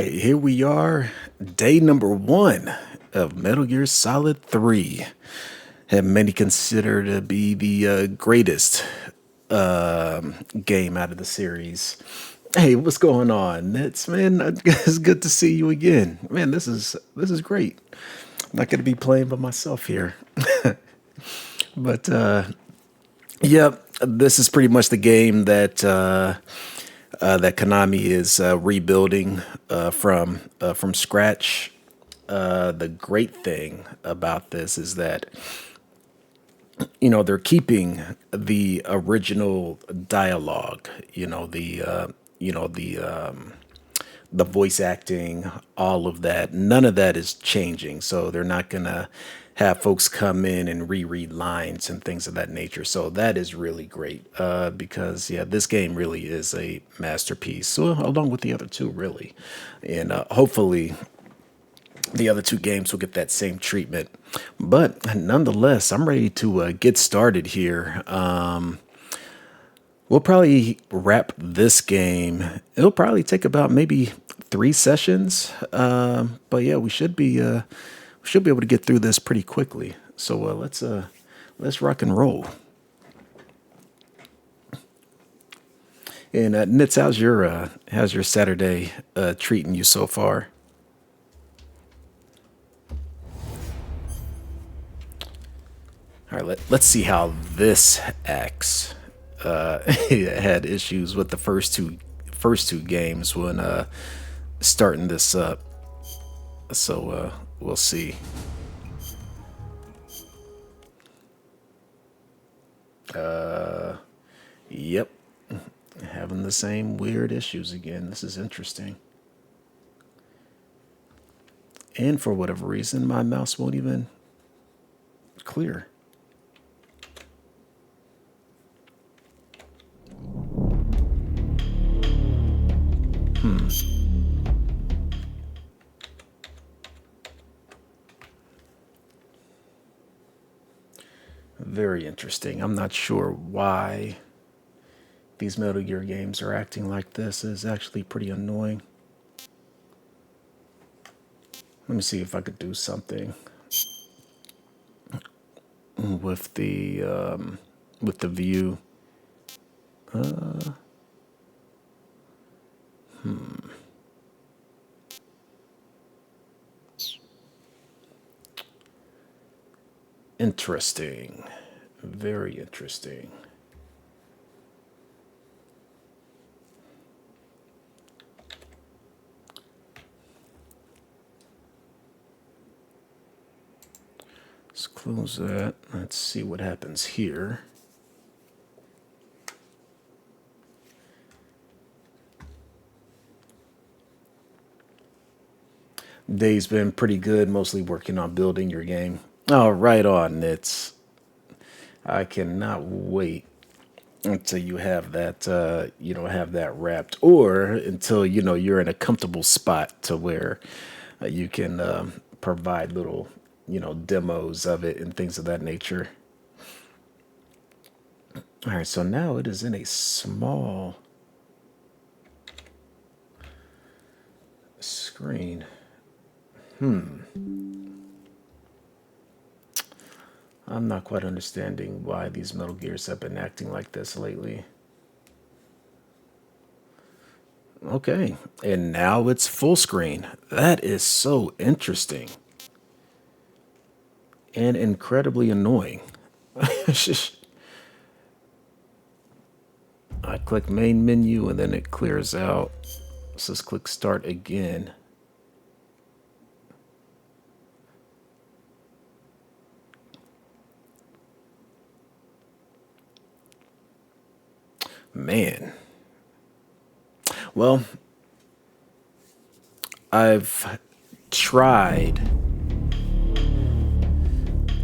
right, here we are, day number one of Metal Gear Solid 3. And many consider to be the greatest game out of the series. Hey, what's going on? It's man, it's good to see you again. Man, this is great. I'm not gonna be playing by myself here, but yep, this is pretty much the game that Konami is rebuilding from scratch. The great thing about this is that they're keeping the original dialogue. The voice acting, all of that. None of that is changing. So they're not gonna have folks come in and reread lines and things of that nature. So that is really great because yeah, this game really is a masterpiece. So along with the other two, really, and hopefully the other two games will get that same treatment. But nonetheless, I'm ready to get started here. We'll probably wrap this game. It'll probably take about maybe 3 sessions. But yeah, we should be able to get through this pretty quickly. So let's rock and roll. And Nitz, how's your Saturday treating you so far? All right, let's see how this acts. It had issues with the first two games when starting this up. So we'll see. Yep, having the same weird issues again. This is interesting. And for whatever reason, my mouse won't even clear. Very interesting. I'm not sure why these Metal Gear games are acting like this. It's actually pretty annoying. Let me see if I could do something with the view. Interesting. Very interesting. Let's close that. Let's see what happens here. Day's been pretty good, mostly working on building your game. Oh, right on. I cannot wait until you have that have that wrapped, or until you're in a comfortable spot to where you can provide little demos of it and things of that nature. All right, so now it is in a small screen. I'm not quite understanding why these Metal Gears have been acting like this lately. Okay, and now it's full screen. That is so interesting and incredibly annoying. I click main menu and then it clears out. So let's click start again. Man. Well, I've tried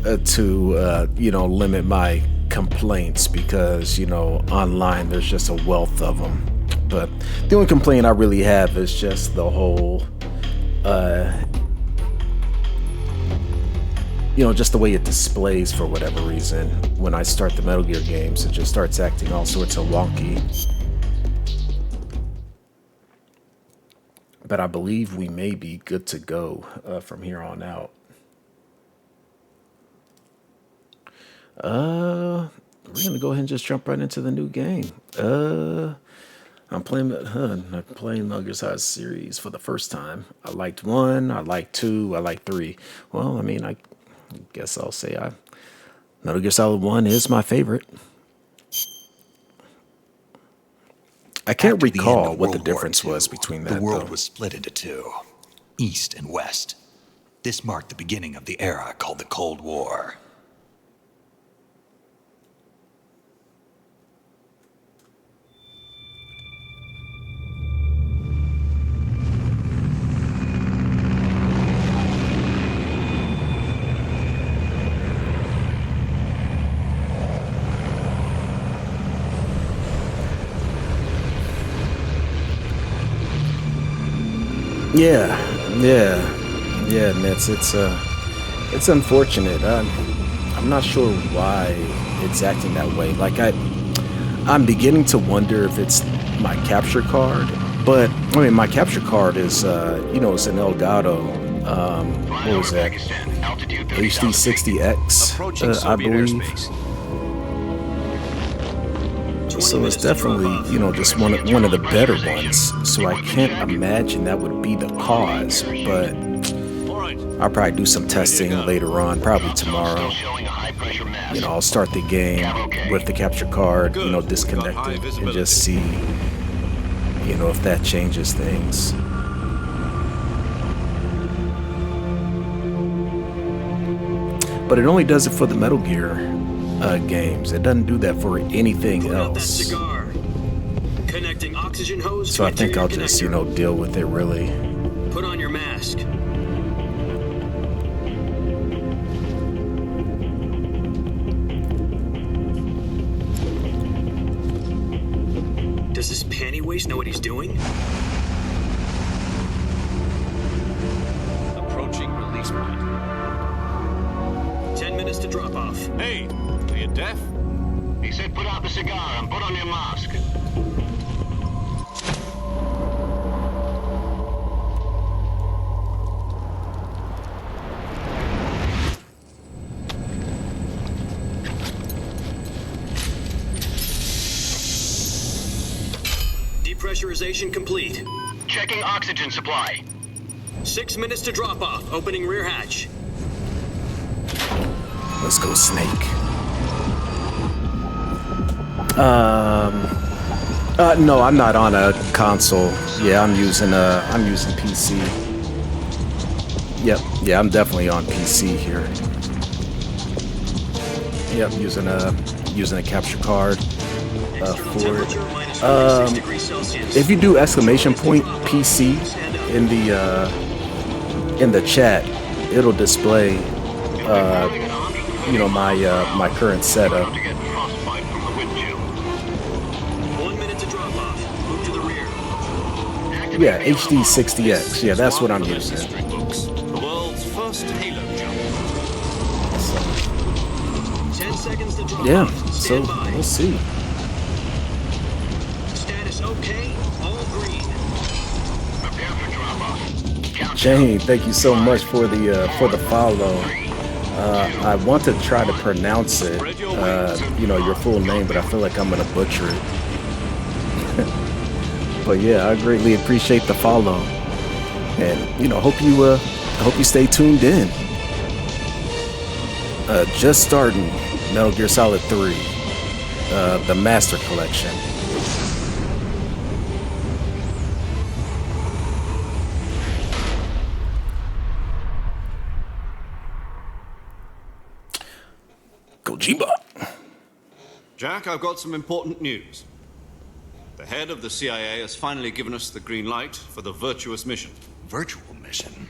to limit my complaints because online there's just a wealth of them. But the only complaint I really have is just the whole just the way it displays for whatever reason. When I start the Metal Gear games, it just starts acting all sorts of wonky. but I believe we may be good to go from here on out. We're gonna go ahead and just jump right into the new game. I'm playing Metal Gear Solid series for the first time. I liked 1, I liked 2, I liked 3. Well, I mean, I guess I'll say Metal Gear Solid 1 is my favorite. I can't recall what the difference was between that. The world was split into two, East and West. This marked the beginning of the era called the Cold War. Yeah, Mitz. It's unfortunate. I'm not sure why it's acting that way. Like I'm beginning to wonder if it's my capture card. But I mean, my capture card is, it's an Elgato. What was that? HD60X, I believe. So it's definitely, just one of the better ones. So I can't imagine that would be the cause. But I'll probably do some testing later on, probably tomorrow. I'll start the game with the capture card, disconnected, and just see, if that changes things. But it only does it for the Metal Gear games. It doesn't do that for anything else. So I think I'll just, deal with it, really. Put on your mask. Does this panty waste know what he's doing? Approaching release point. 10 minutes to drop off. Hey, are you deaf? He said put out the cigar and put on your mask. Depressurization complete. Checking oxygen supply. 6 minutes to drop off. Opening rear hatch. Let's go, Snake. No, I'm not on a console. Yeah, I'm using PC. Yep, yeah, I'm definitely on PC here. Yep, using a capture card for it. If you do exclamation point PC in the chat, it'll display my current setup. 1 minute to drop off. Move to the rear. Yeah, HD60X. Yeah, that's what I'm using. The world's first Halo jump. 10 seconds to drop Yeah, off. so Stand by. we'll see. Status okay. All green. Prepare for drop-off. Jane, thank you so much for the follow. I want to try to pronounce it, your full name, but I feel like I'm gonna butcher it. But yeah, I greatly appreciate the follow, and hope you stay tuned in. Just starting Metal Gear Solid 3, the Master Collection. Kojima. Jack, I've got some important news. The head of the CIA has finally given us the green light for the virtuous mission. Virtual mission?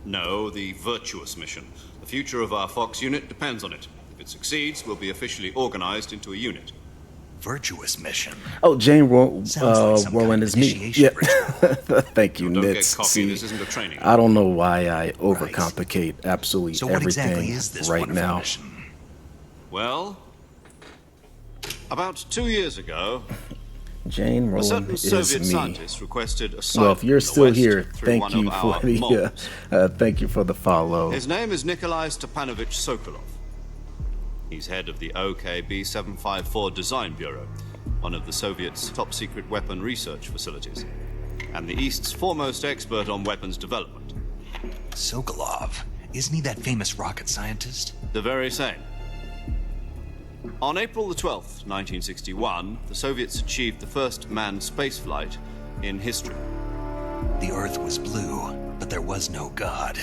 No, the virtuous mission. The future of our Fox unit depends on it. If it succeeds, we'll be officially organized into a unit. Virtuous mission? Oh, Jane Sounds like some Rowan kind is of me. initiation Yep. ritual. Thank you, Don't get Nitz. cocky, See, this isn't a training. I don't know why I overcomplicate absolutely So what exactly everything is this right wonderful now. Well, about 2 years ago, Jane A Roland certain is Soviet me. scientist requested asylum Well, if you're in the still West here, through thank one you of for our the moles. thank you for the follow. His name is Nikolai Stepanovich Sokolov. He's head of the OKB-754 Design Bureau, one of the Soviets' top-secret weapon research facilities, and the East's foremost expert on weapons development. Sokolov. Isn't he that famous rocket scientist? The very same. On April the 12th, 1961, the Soviets achieved the first manned spaceflight in history. The Earth was blue, but there was no God.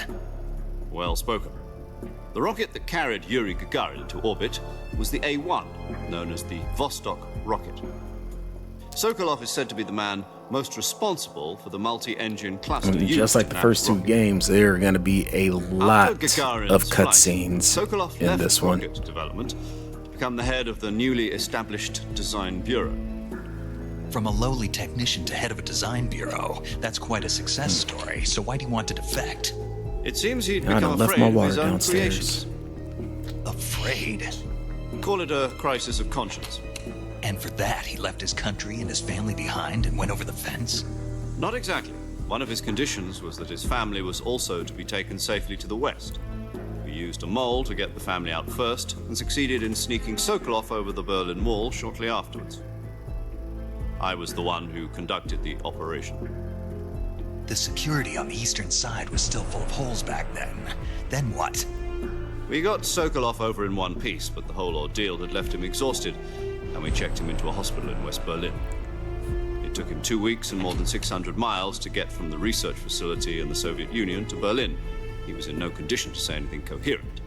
Well spoken. The rocket that carried Yuri Gagarin into orbit was the A-1, known as the Vostok rocket. Sokolov is said to be the man most responsible for the multi-engine cluster used Just like to the mount first two rocket. games, there are going to be a lot After Gagarin's of flight, cutscenes Sokolov in left this one. rocket development to become the head of the newly established Design Bureau. From a lowly technician to head of a design bureau, that's quite a success story. So why do you want to defect? It seems he'd I become done left afraid my of water his own downstairs. creations. Afraid. Call it a crisis of conscience. And for that, he left his country and his family behind and went over the fence? Not exactly. One of his conditions was that his family was also to be taken safely to the west. We used a mole to get the family out first and succeeded in sneaking Sokolov over the Berlin Wall shortly afterwards. I was the one who conducted the operation. The security on the eastern side was still full of holes back then. Then what? We got Sokolov over in one piece, but the whole ordeal had left him exhausted, and we checked him into a hospital in West Berlin. It took him 2 weeks and more than 600 miles to get from the research facility in the Soviet Union to Berlin. He was in no condition to say anything coherent.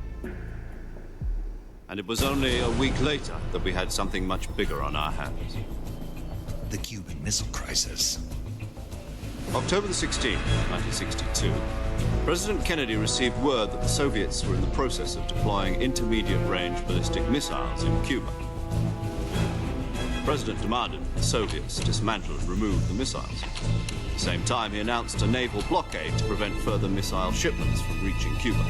And it was only a week later that we had something much bigger on our hands. The Cuban Missile Crisis. October the 16th, 1962, President Kennedy received word that the Soviets were in the process of deploying intermediate-range ballistic missiles in Cuba. The President demanded that the Soviets dismantle and remove the missiles. At the same time, he announced a naval blockade to prevent further missile shipments from reaching Cuba.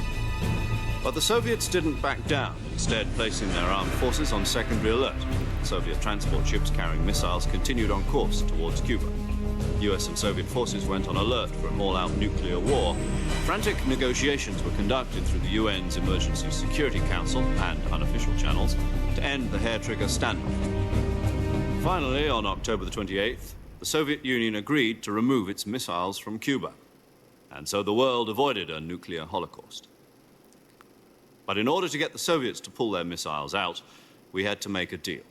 But the Soviets didn't back down, instead placing their armed forces on secondary alert. Soviet transport ships carrying missiles continued on course towards Cuba. US and Soviet forces went on alert for an all-out nuclear war. Frantic negotiations were conducted through the UN's Emergency Security Council and unofficial channels to end the hair-trigger standoff. Finally, on October the 28th, the Soviet Union agreed to remove its missiles from Cuba. And so the world avoided a nuclear holocaust. But in order to get the Soviets to pull their missiles out, we had to make a deal.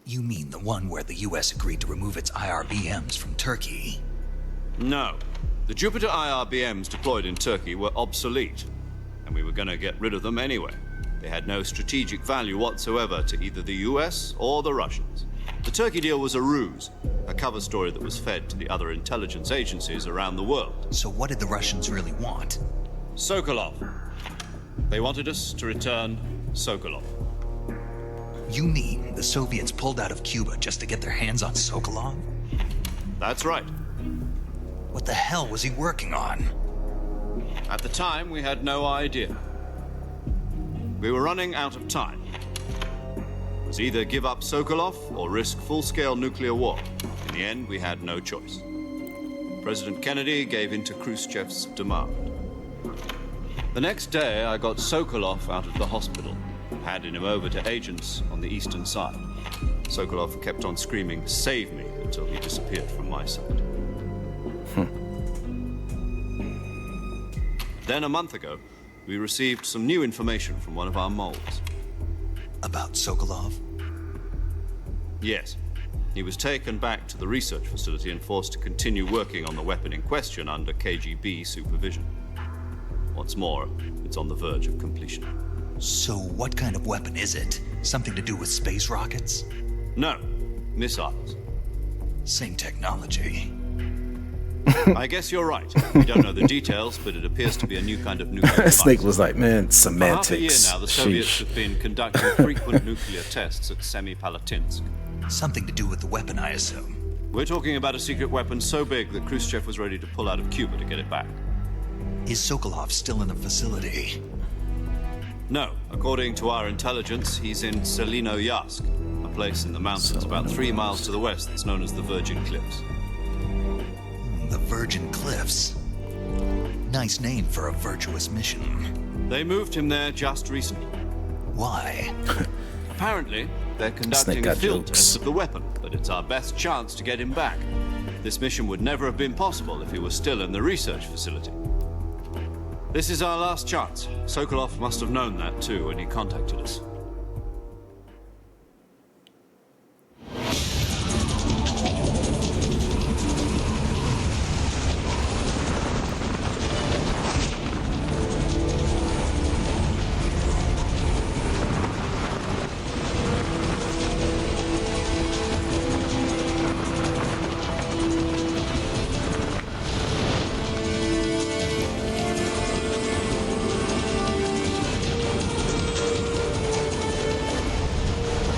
You mean the one where the US agreed to remove its IRBMs from Turkey? No. The Jupiter IRBMs deployed in Turkey were obsolete, and we were going to get rid of them anyway. They had no strategic value whatsoever to either the US or the Russians. The Turkey deal was a ruse, a cover story that was fed to the other intelligence agencies around the world. So what did the Russians really want? Sokolov. They wanted us to return Sokolov. You mean the Soviets pulled out of Cuba just to get their hands on Sokolov? That's right. What the hell was he working on? At the time, we had no idea. We were running out of time. It was either give up Sokolov or risk full-scale nuclear war. In the end, we had no choice. President Kennedy gave in to Khrushchev's demand. The next day, I got Sokolov out of the hospital, handed him over to agents on the eastern side. Sokolov kept on screaming, "Save me," until he disappeared from my side. Then a month ago, we received some new information from one of our moles. About Sokolov? Yes. He was taken back to the research facility and forced to continue working on the weapon in question under KGB supervision. What's more, it's on the verge of completion. So what kind of weapon is it? Something to do with space rockets? No, missiles. Same technology. I guess you're right. We don't know the details, but it appears to be a new kind of nuclear device. Snake was like, man, For half a year semantics. now, the Soviets Sheesh. have been conducting frequent nuclear tests at Semipalatinsk. Something to do with the weapon, I assume. We're talking about a secret weapon so big that Khrushchev was ready to pull out of Cuba to get it back. Is Sokolov still in the facility? No, according to our intelligence, he's in Selinoyarsk, a place in the mountains about 3 miles to the west that's known as the Virgin Cliffs. The Virgin Cliffs. Nice name for a virtuous mission. They moved him there just recently. Why? Apparently, they're Snake conducting a got field jokes. test of the weapon, but it's our best chance to get him back. This mission would never have been possible if he was still in the research facility. This is our last chance. Sokolov must have known that too when he contacted us.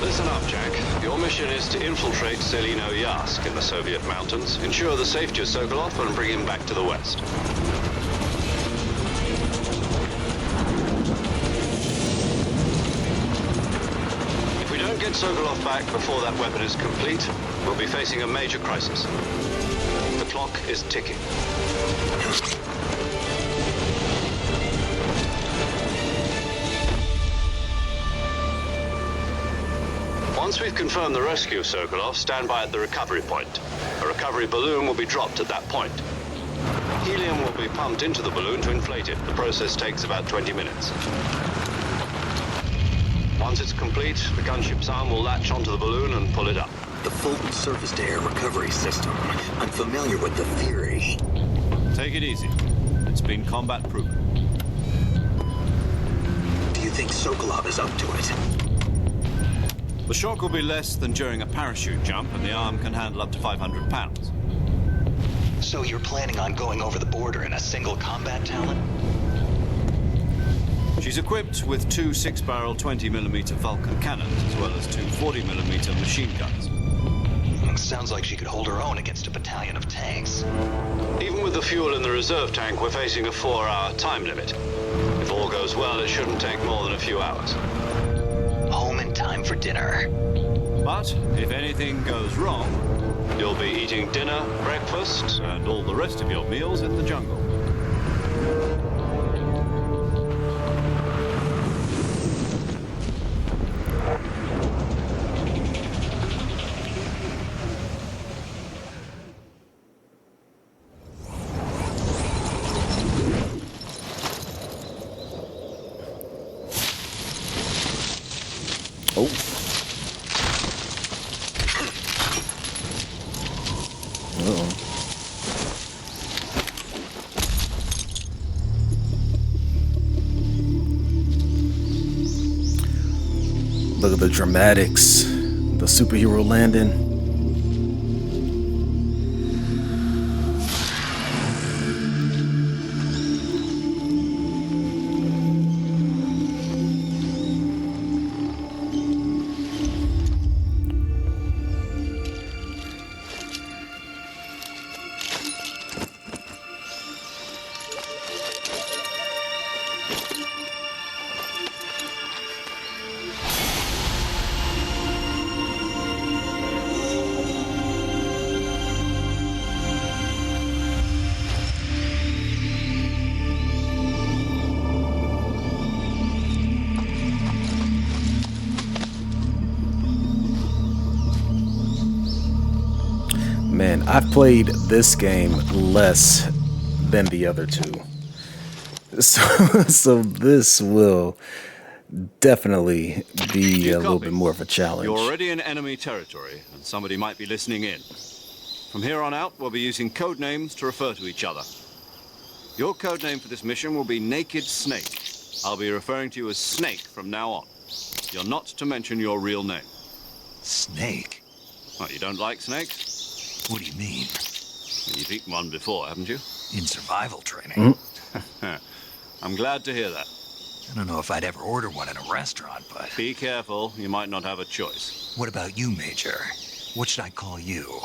Listen up, Jack. Your mission is to infiltrate Selino-Yask in the Soviet mountains, ensure the safety of Sokolov, and bring him back to the west. If we don't get Sokolov back before that weapon is complete, we'll be facing a major crisis. The clock is ticking. Once we've confirmed the rescue of Sokolov, stand by at the recovery point. A recovery balloon will be dropped at that point. Helium will be pumped into the balloon to inflate it. The process takes about 20 minutes. Once it's complete, the gunship's arm will latch onto the balloon and pull it up. The Fulton surface-to-air recovery system. I'm familiar with the theory. Take it easy. It's been combat proven. Do you think Sokolov is up to it? The shock will be less than during a parachute jump, and the arm can handle up to 500 pounds. So you're planning on going over the border in a single combat talent? She's equipped with 2 6-barrel 20mm Vulcan cannons, as well as 2 40mm machine guns. Sounds like she could hold her own against a battalion of tanks. Even with the fuel in the reserve tank, we're facing a 4-hour time limit. If all goes well, it shouldn't take more than a few hours. Home in time for dinner. But if anything goes wrong, You'll be eating dinner, breakfast, and all the rest of your meals in the jungle. Oh. Uh-oh. Look at the dramatics, the superhero landing. Man, I've played this game less than the other two. So this will definitely be a little bit more of a challenge. You're already in enemy territory, and somebody might be listening in. From here on out, we'll be using code names to refer to each other. Your code name for this mission will be Naked Snake. I'll be referring to you as Snake from now on. You're not to mention your real name. Snake? What, you don't like snakes? What do you mean? You've eaten one before, haven't you? In survival training? I'm glad to hear that. I don't know if I'd ever order one in a restaurant, but... Be careful, you might not have a choice. What about you, Major? What should I call you?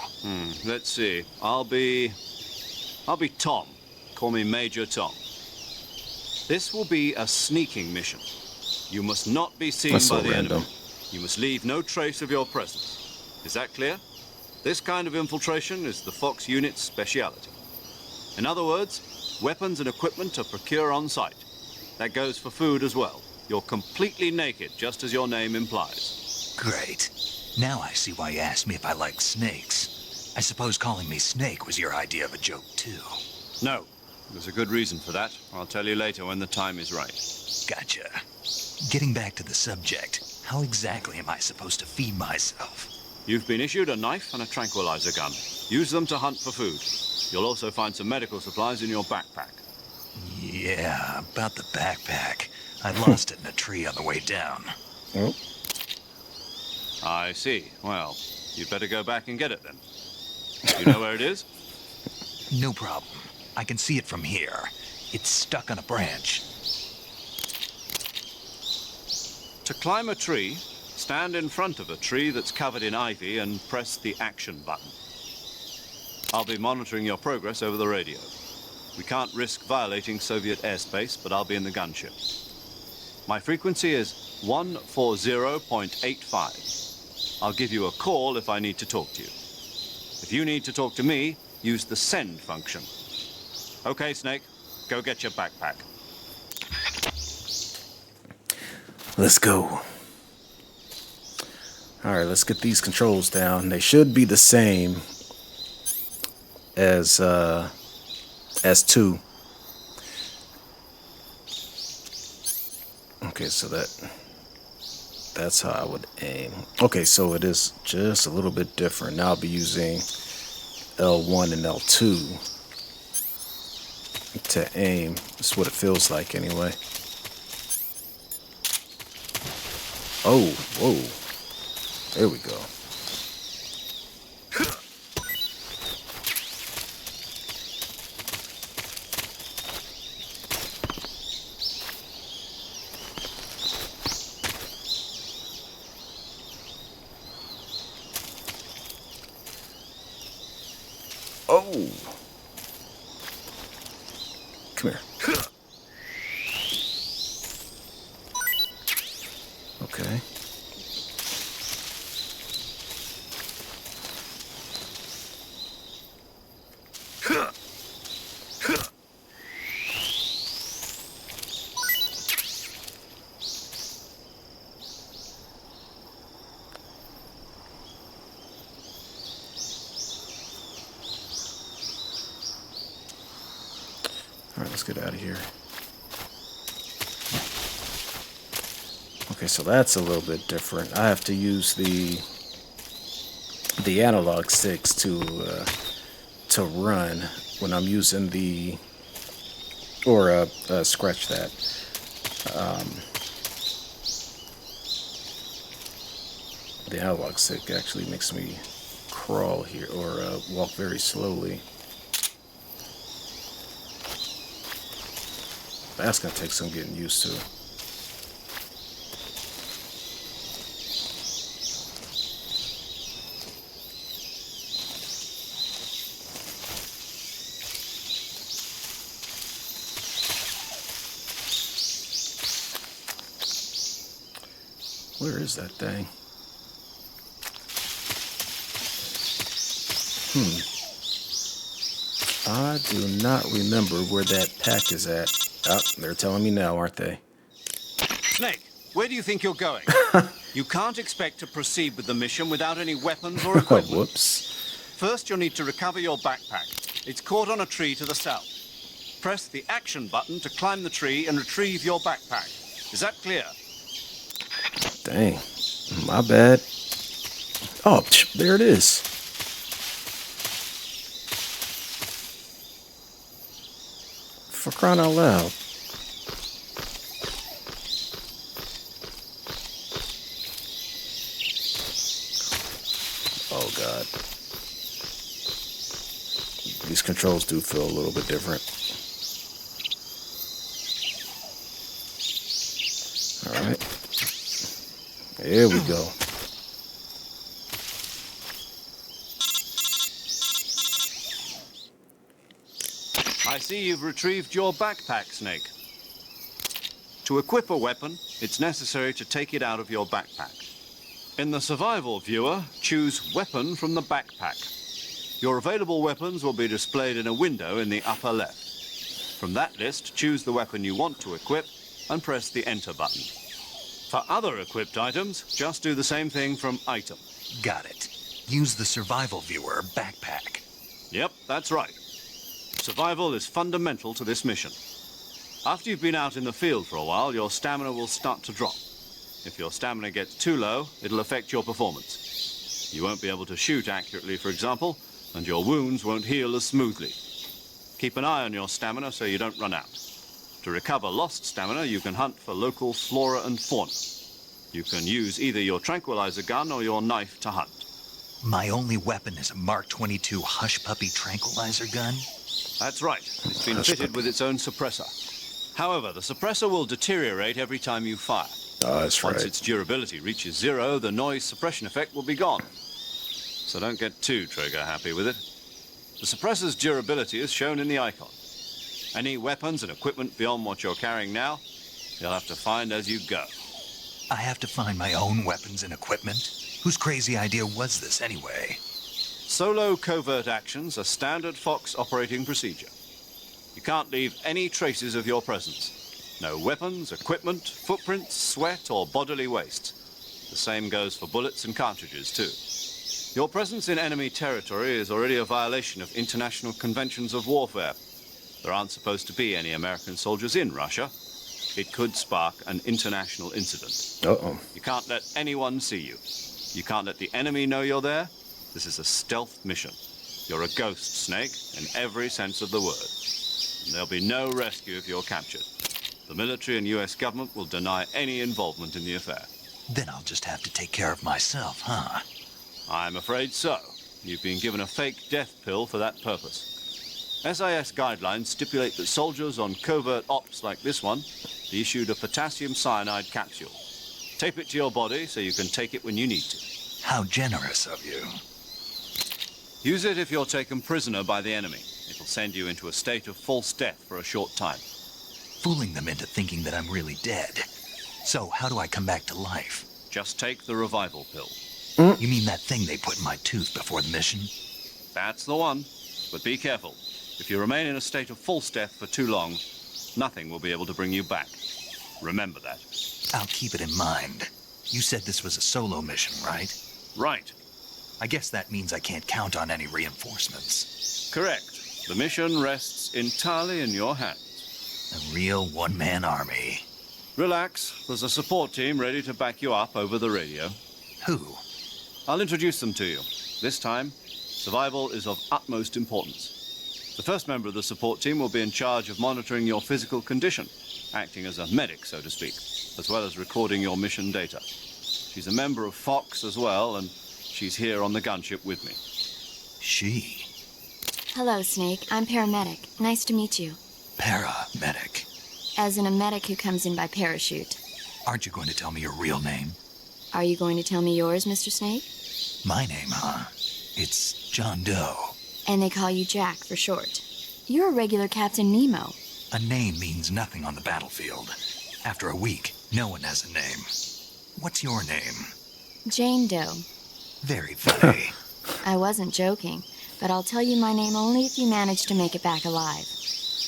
Let's see. I'll be Tom. Call me Major Tom. This will be a sneaking mission. You must not be seen That's by so the random. enemy. You must leave no trace of your presence. Is that clear? This kind of infiltration is the Fox unit's speciality. In other words, weapons and equipment are procured on site. That goes for food as well. You're completely naked, just as your name implies. Great. Now I see why you asked me if I like snakes. I suppose calling me Snake was your idea of a joke, too. No. There's a good reason for that. I'll tell you later when the time is right. Gotcha. Getting back to the subject, how exactly am I supposed to feed myself? You've been issued a knife and a tranquilizer gun. Use them to hunt for food. You'll also find some medical supplies in your backpack. Yeah, about the backpack. I lost it in a tree on the way down. Oh, I see. Well, you'd better go back and get it then. You know where it is? No problem. I can see it from here. It's stuck on a branch. To climb a tree, stand in front of a tree that's covered in ivy and press the action button. I'll be monitoring your progress over the radio. We can't risk violating Soviet airspace, but I'll be in the gunship. My frequency is 140.85. I'll give you a call if I need to talk to you. If you need to talk to me, use the send function. Okay, Snake, go get your backpack. let's go. All right, let's get these controls down. They should be the same as 2. Okay, so that's how I would aim. Okay, so it is just a little bit different. Now I'll be using L1 and L2 to aim. That's what it feels like anyway. Oh, whoa. There we go. Oh. Come here. Okay. All right, let's get out of here. Okay, so that's a little bit different. I have to use the analog sticks to run when I'm using the scratch that. The analog stick actually makes me crawl here or walk very slowly. That's gonna take some getting used to. Where is that thing? I do not remember where that pack is at. Oh, they're telling me now, aren't they? Snake, where do you think you're going? You can't expect to proceed with the mission without any weapons or equipment. Whoops. First, you'll need to recover your backpack. It's caught on a tree to the south. Press the action button to climb the tree and retrieve your backpack. Is that clear? Dang. My bad. Oh, there it is. For crying out loud. Oh, God. These controls do feel a little bit different. All right. There we go. I see you've retrieved your backpack, Snake. To equip a weapon, it's necessary to take it out of your backpack. In the survival viewer, choose Weapon from the backpack. Your available weapons will be displayed in a window in the upper left. From that list, choose the weapon you want to equip and press the Enter button. For other equipped items, just do the same thing from Item. Got it. Use the survival viewer backpack. Yep, that's right. Survival is fundamental to this mission. After you've been out in the field for a while, your stamina will start to drop. If your stamina gets too low, it'll affect your performance. You won't be able to shoot accurately, for example, and your wounds won't heal as smoothly. Keep an eye on your stamina so you don't run out. To recover lost stamina, you can hunt for local flora and fauna. You can use either your tranquilizer gun or your knife to hunt. My only weapon is a Mark 22 Hush Puppy tranquilizer gun? That's right. It's been fitted with its own suppressor. However, the suppressor will deteriorate every time you fire. Oh, that's right. Once its durability reaches 0, the noise suppression effect will be gone. So don't get too trigger-happy with it. The suppressor's durability is shown in the icon. Any weapons and equipment beyond what you're carrying now, you'll have to find as you go. I have to find my own weapons and equipment? Whose crazy idea was this anyway? Solo covert actions are standard Fox operating procedure. You can't leave any traces of your presence. No weapons, equipment, footprints, sweat, or bodily waste. The same goes for bullets and cartridges, too. Your presence in enemy territory is already a violation of international conventions of warfare. There aren't supposed to be any American soldiers in Russia. It could spark an international incident. Uh-oh. You can't let anyone see you. You can't let the enemy know you're there. This is a stealth mission. You're a ghost, Snake, in every sense of the word. And there'll be no rescue if you're captured. The military and US government will deny any involvement in the affair. Then I'll just have to take care of myself, huh? I'm afraid so. You've been given a fake death pill for that purpose. SIS guidelines stipulate that soldiers on covert ops like this one be issued a potassium cyanide capsule. Tape it to your body so you can take it when you need to. How generous of you. Use it if you're taken prisoner by the enemy. It'll send you into a state of false death for a short time. Fooling them into thinking that I'm really dead. So how do I come back to life? Just take the revival pill. You mean that thing they put in my tooth before the mission? That's the one. But be careful. If you remain in a state of false death for too long, nothing will be able to bring you back. Remember that. I'll keep it in mind. You said this was a solo mission, right? Right. I guess that means I can't count on any reinforcements. Correct. The mission rests entirely in your hands. A real one-man army. Relax. There's a support team ready to back you up over the radio. Who? I'll introduce them to you. This time, survival is of utmost importance. The first member of the support team will be in charge of monitoring your physical condition, acting as a medic, so to speak, as well as recording your mission data. She's a member of Fox as well, and she's here on the gunship with me. She? Hello, Snake. I'm paramedic. Nice to meet you. Paramedic. As in a medic who comes in by parachute. Aren't you going to tell me your real name? Are you going to tell me yours, Mr. Snake? My name, huh? It's John Doe. And they call you Jack for short. You're a regular Captain Nemo. A name means nothing on the battlefield. After a week, no one has a name. What's your name? Jane Doe. Very funny. I wasn't joking, but I'll tell you my name only if you manage to make it back alive.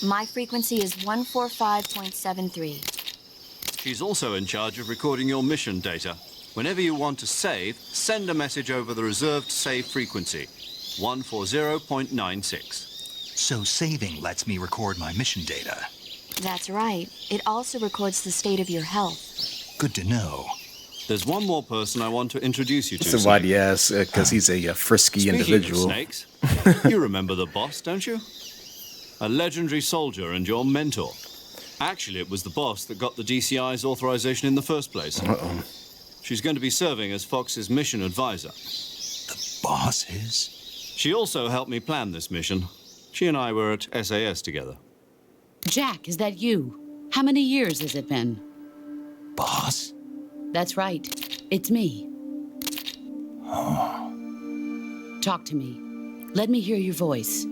My frequency is 145.73. She's also in charge of recording your mission data. Whenever you want to save, send a message over the reserved save frequency, 140.96. So saving lets me record my mission data. That's right. It also records the state of your health. Good to know. There's one more person I want to introduce you to. So why do you ask? Because he's a frisky Speaking individual. of snakes, you remember the boss, don't you? A legendary soldier and your mentor. Actually, it was the boss that got the DCI's authorization in the first place. Uh-oh. She's going to be serving as Fox's mission advisor. The boss is? She also helped me plan this mission. She and I were at SAS together. Jack, is that you? How many years has it been? Boss? That's right. It's me. Talk to me. Let me hear your voice.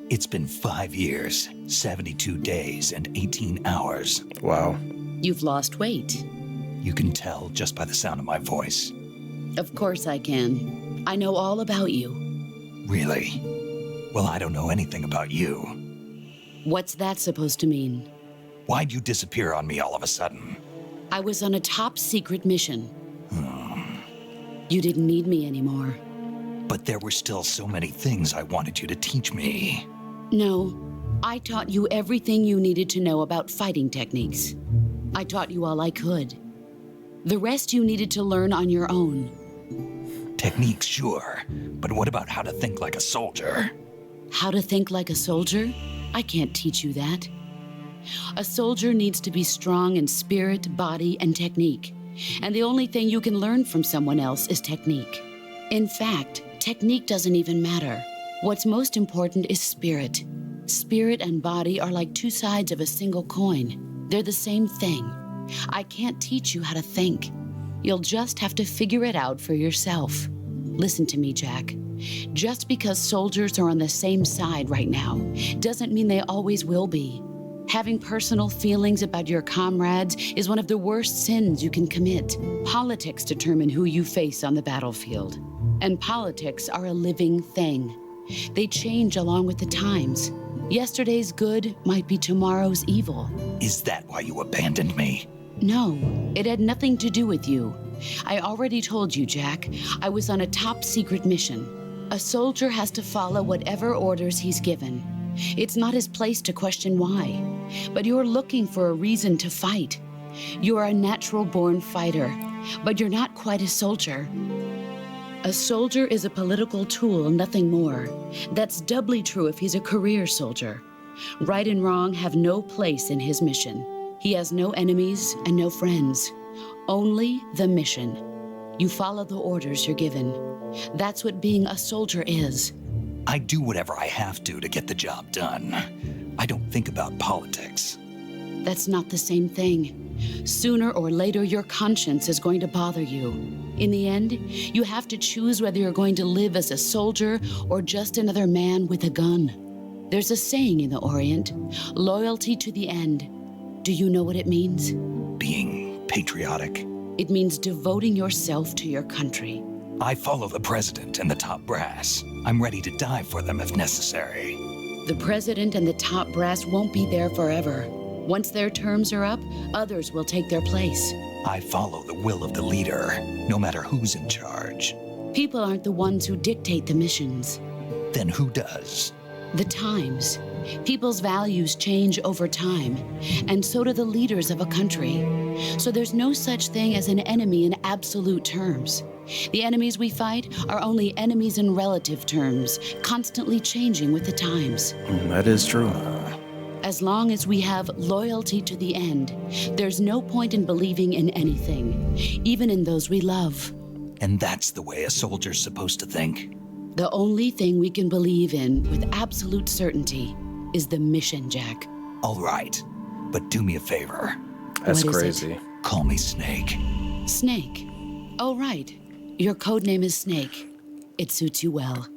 It's been 5 years, 72 days, and 18 hours. Wow. You've lost weight. You can tell just by the sound of my voice. Of course I can. I know all about you. Really? Well, I don't know anything about you. What's that supposed to mean? Why'd you disappear on me all of a sudden? I was on a top-secret mission. You didn't need me anymore. But there were still so many things I wanted you to teach me. No, I taught you everything you needed to know about fighting techniques. I taught you all I could. The rest you needed to learn on your own. Techniques, sure. But what about how to think like a soldier? How to think like a soldier? I can't teach you that. A soldier needs to be strong in spirit, body, and technique. And the only thing you can learn from someone else is technique. In fact, technique doesn't even matter. What's most important is spirit. Spirit and body are like two sides of a single coin. They're the same thing. I can't teach you how to think. You'll just have to figure it out for yourself. Listen to me, Jack. Just because soldiers are on the same side right now doesn't mean they always will be. Having personal feelings about your comrades is one of the worst sins you can commit. Politics determine who you face on the battlefield. And politics are a living thing. They change along with the times. Yesterday's good might be tomorrow's evil. Is that why you abandoned me? No, it had nothing to do with you. I already told you, Jack. I was on a top-secret mission. A soldier has to follow whatever orders he's given. It's not his place to question why. But you're looking for a reason to fight. You are a natural-born fighter, but you're not quite a soldier. A soldier is a political tool, nothing more. That's doubly true if he's a career soldier. Right and wrong have no place in his mission. He has no enemies and no friends. Only the mission. You follow the orders you're given. That's what being a soldier is. I do whatever I have to get the job done. I don't think about politics. That's not the same thing. Sooner or later, your conscience is going to bother you. In the end, you have to choose whether you're going to live as a soldier or just another man with a gun. There's a saying in the Orient, loyalty to the end. Do you know what it means? Being patriotic. It means devoting yourself to your country. I follow the president and the top brass. I'm ready to die for them if necessary. The president and the top brass won't be there forever. Once their terms are up, others will take their place. I follow the will of the leader, no matter who's in charge. People aren't the ones who dictate the missions. Then who does? The times. People's values change over time, and so do the leaders of a country. So there's no such thing as an enemy in absolute terms. The enemies we fight are only enemies in relative terms, constantly changing with the times. That is true. As long as we have loyalty to the end, there's no point in believing in anything, even in those we love. And that's the way a soldier's supposed to think? The only thing we can believe in with absolute certainty is the mission, Jack. All right, but do me a favor. That's What is crazy. it? Call me Snake. Snake. Oh, right. Your code name is Snake. It suits you well.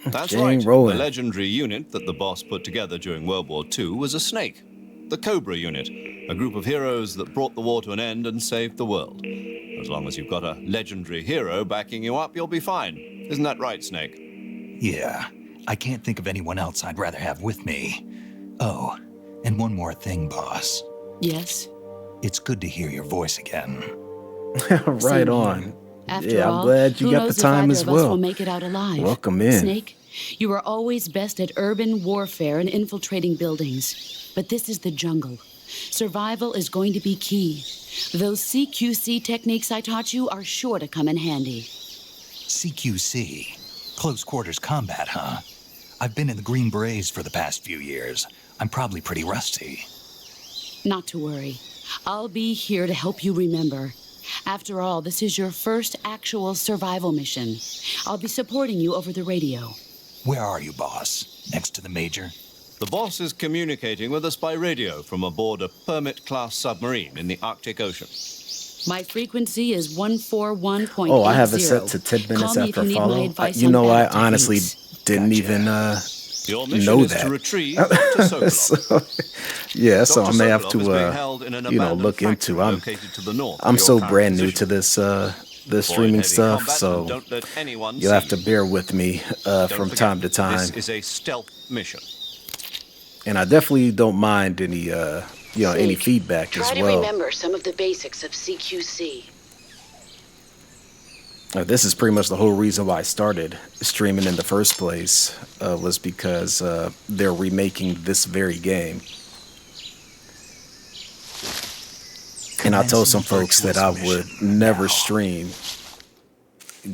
That's Jane right. Rowan. The legendary unit that the boss put together during World War II was a snake. The Cobra unit, a group of heroes that brought the war to an end and saved the world. As long as you've got a legendary hero backing you up, you'll be fine. Isn't that right, Snake? Yeah, I can't think of anyone else I'd rather have with me. Oh, and one more thing, boss. Yes? It's good to hear your voice again. Right Same on. here. After Yeah, all, I'm glad you who got the knows if time either as of us well. will make it out alive. Welcome in. Snake, you are always best at urban warfare and infiltrating buildings. But this is the jungle. Survival is going to be key. Those CQC techniques I taught you are sure to come in handy. CQC. Close quarters combat, huh? I've been in the Green Berets for the past few years. I'm probably pretty rusty. Not to worry. I'll be here to help you remember. After all, this is your first actual survival mission. I'll be supporting you over the radio. Where are you, boss? Next to the major? The boss is communicating with us by radio from aboard a Permit-class submarine in the Arctic Ocean. My frequency is 141.80. Oh, I have it set to 10 minutes Call me if after you need my follow. advice You on know, I battle honestly techniques. didn't Gotcha. even Your mission know is to that. retrieve Dr. Sokolov. So, yeah, so I Dr. may have Sokolov is being held to, in an you know, abandoned look factory into. located to the north of I'm your so current brand new position. to this this Avoid streaming heavy stuff, combat and so don't let anyone you'll see have to you. bear with me Don't from forget, time to time. this is a stealth mission. And I definitely don't mind any you know, any Snake, feedback try as to well. remember some of the basics of CQC. This is pretty much the whole reason why I started streaming in the first place, was because they're remaking this very game. And I told some folks that I would never stream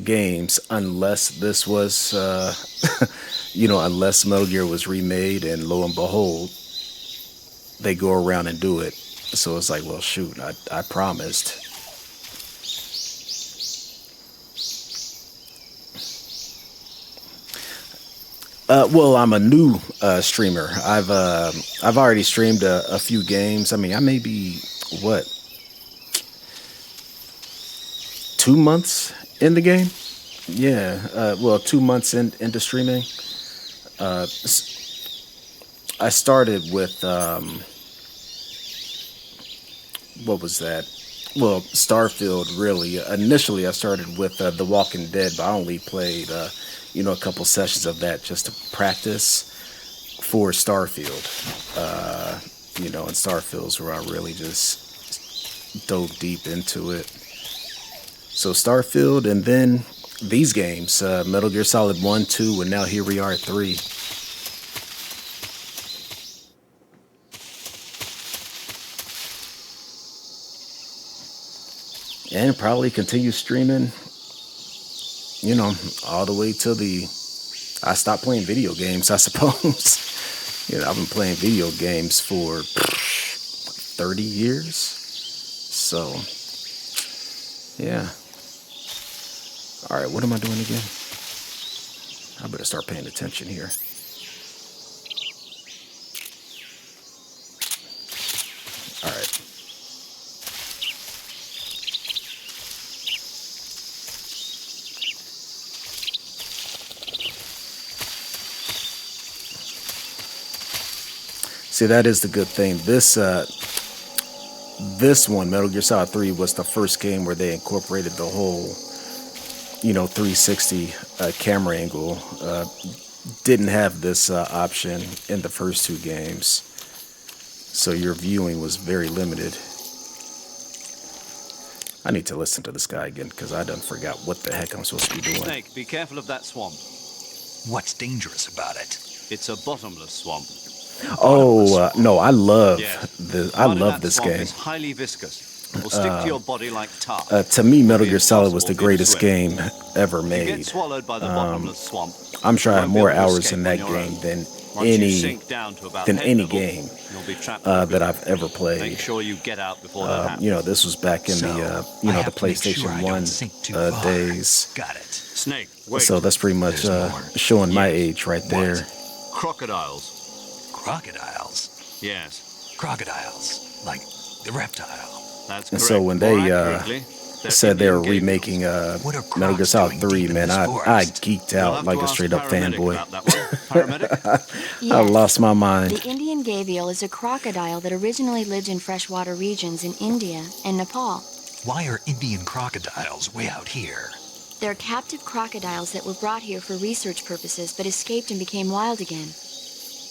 games unless this was, you know, unless Metal Gear was remade, and lo and behold, they go around and do it. So it's like, well, shoot, I promised. Well, I'm a new streamer. I've already streamed a few games. I mean, I may be what, 2 months in the game? Yeah. Well, 2 months into streaming. I started with what was that? Well, Starfield. Really, initially I started with The Walking Dead, but I only played you know, a couple sessions of that just to practice for Starfield. You know, and Starfield's where I really just dove deep into it. So Starfield, and then these games, Metal Gear Solid 1, 2, and now here we are at 3. And probably continue streaming, you know, all the way till I stopped playing video games, I suppose. You know, I've been playing video games for 30 years. So, yeah. All right, what am I doing again? I better start paying attention here. All right. See, that is the good thing. This one, Metal Gear Solid 3, was the first game where they incorporated the whole, you know, 360 camera angle. Didn't have this option in the first two games, so your viewing was very limited. I need to listen to this guy again because I done forgot what the heck I'm supposed to be doing. Snake, be careful of that swamp. What's dangerous about it? It's a bottomless swamp. Oh no, I love Yes. I Mud in love that this swamp game. is highly viscous. It will stick to your body like tar. To me, Metal It'll be Gear Solid was the impossible for you to greatest swim. game ever If you made. get swallowed by the bottomless swamp, I'm sure I you have won't be more able to hours escape in on that your game own. than Once you any sink down to about than head any level, game you'll be trapped for that good. I've ever Make played. sure you get out before that happens. You know, this was back in the you I know, the have to make PlayStation sure I 1 don't sink too far. days. Got it. Snake, wait. So that's pretty much There's more. showing my Yes. age right there. Crocodiles. Crocodiles. Yes, Crocodiles. Like the reptile. that's And correct. so when More they accurately, they're said they were Indian gavials. remaking What are Metal Gear crocs Solid doing 3, deep in man, this I forest? geeked You'll out have like to a ask straight up paramedic fanboy. about that one. Paramedic? I Yes. lost my mind. The Indian gavial is a crocodile that originally lived in freshwater regions in India and Nepal. Why are Indian crocodiles way out here? They're captive crocodiles that were brought here for research purposes but escaped and became wild again.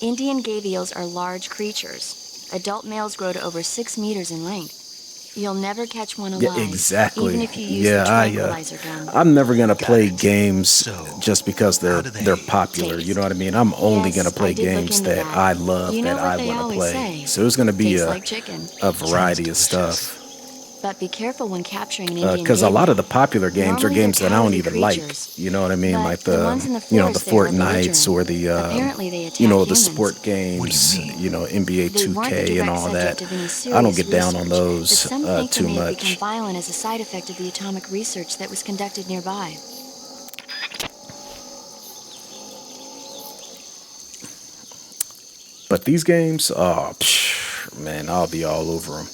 Indian gavials are large creatures. Adult males grow to over 6 meters in length. You'll never catch one alive. Yeah, exactly. Even if you use Yeah, a tranquilizer gun. I'm never gonna play it. games So, just because how do they're they popular. taste? You know what I mean? I'm only Yes, gonna play I did look games into that that. I love, You know that what I they want to always play. say. So there's gonna be Tastes like chicken. a variety of Sounds stuff. But be careful when capturing an Indian Because a lot of the gavial. popular games are Normally they're games that I don't cowardly even like. creatures. You know what I mean? But Like the the, ones in the you know, the forest, they are Fortnites or the Apparently they attack you know, the humans. sport games. What do you mean? You know, NBA They weren't the 2K and direct all subject that. of any I don't serious get down on research, those but some think too they may have become much. violent as a side effect of the atomic research that was conducted nearby. But these games, oh, man, I'll be all over them.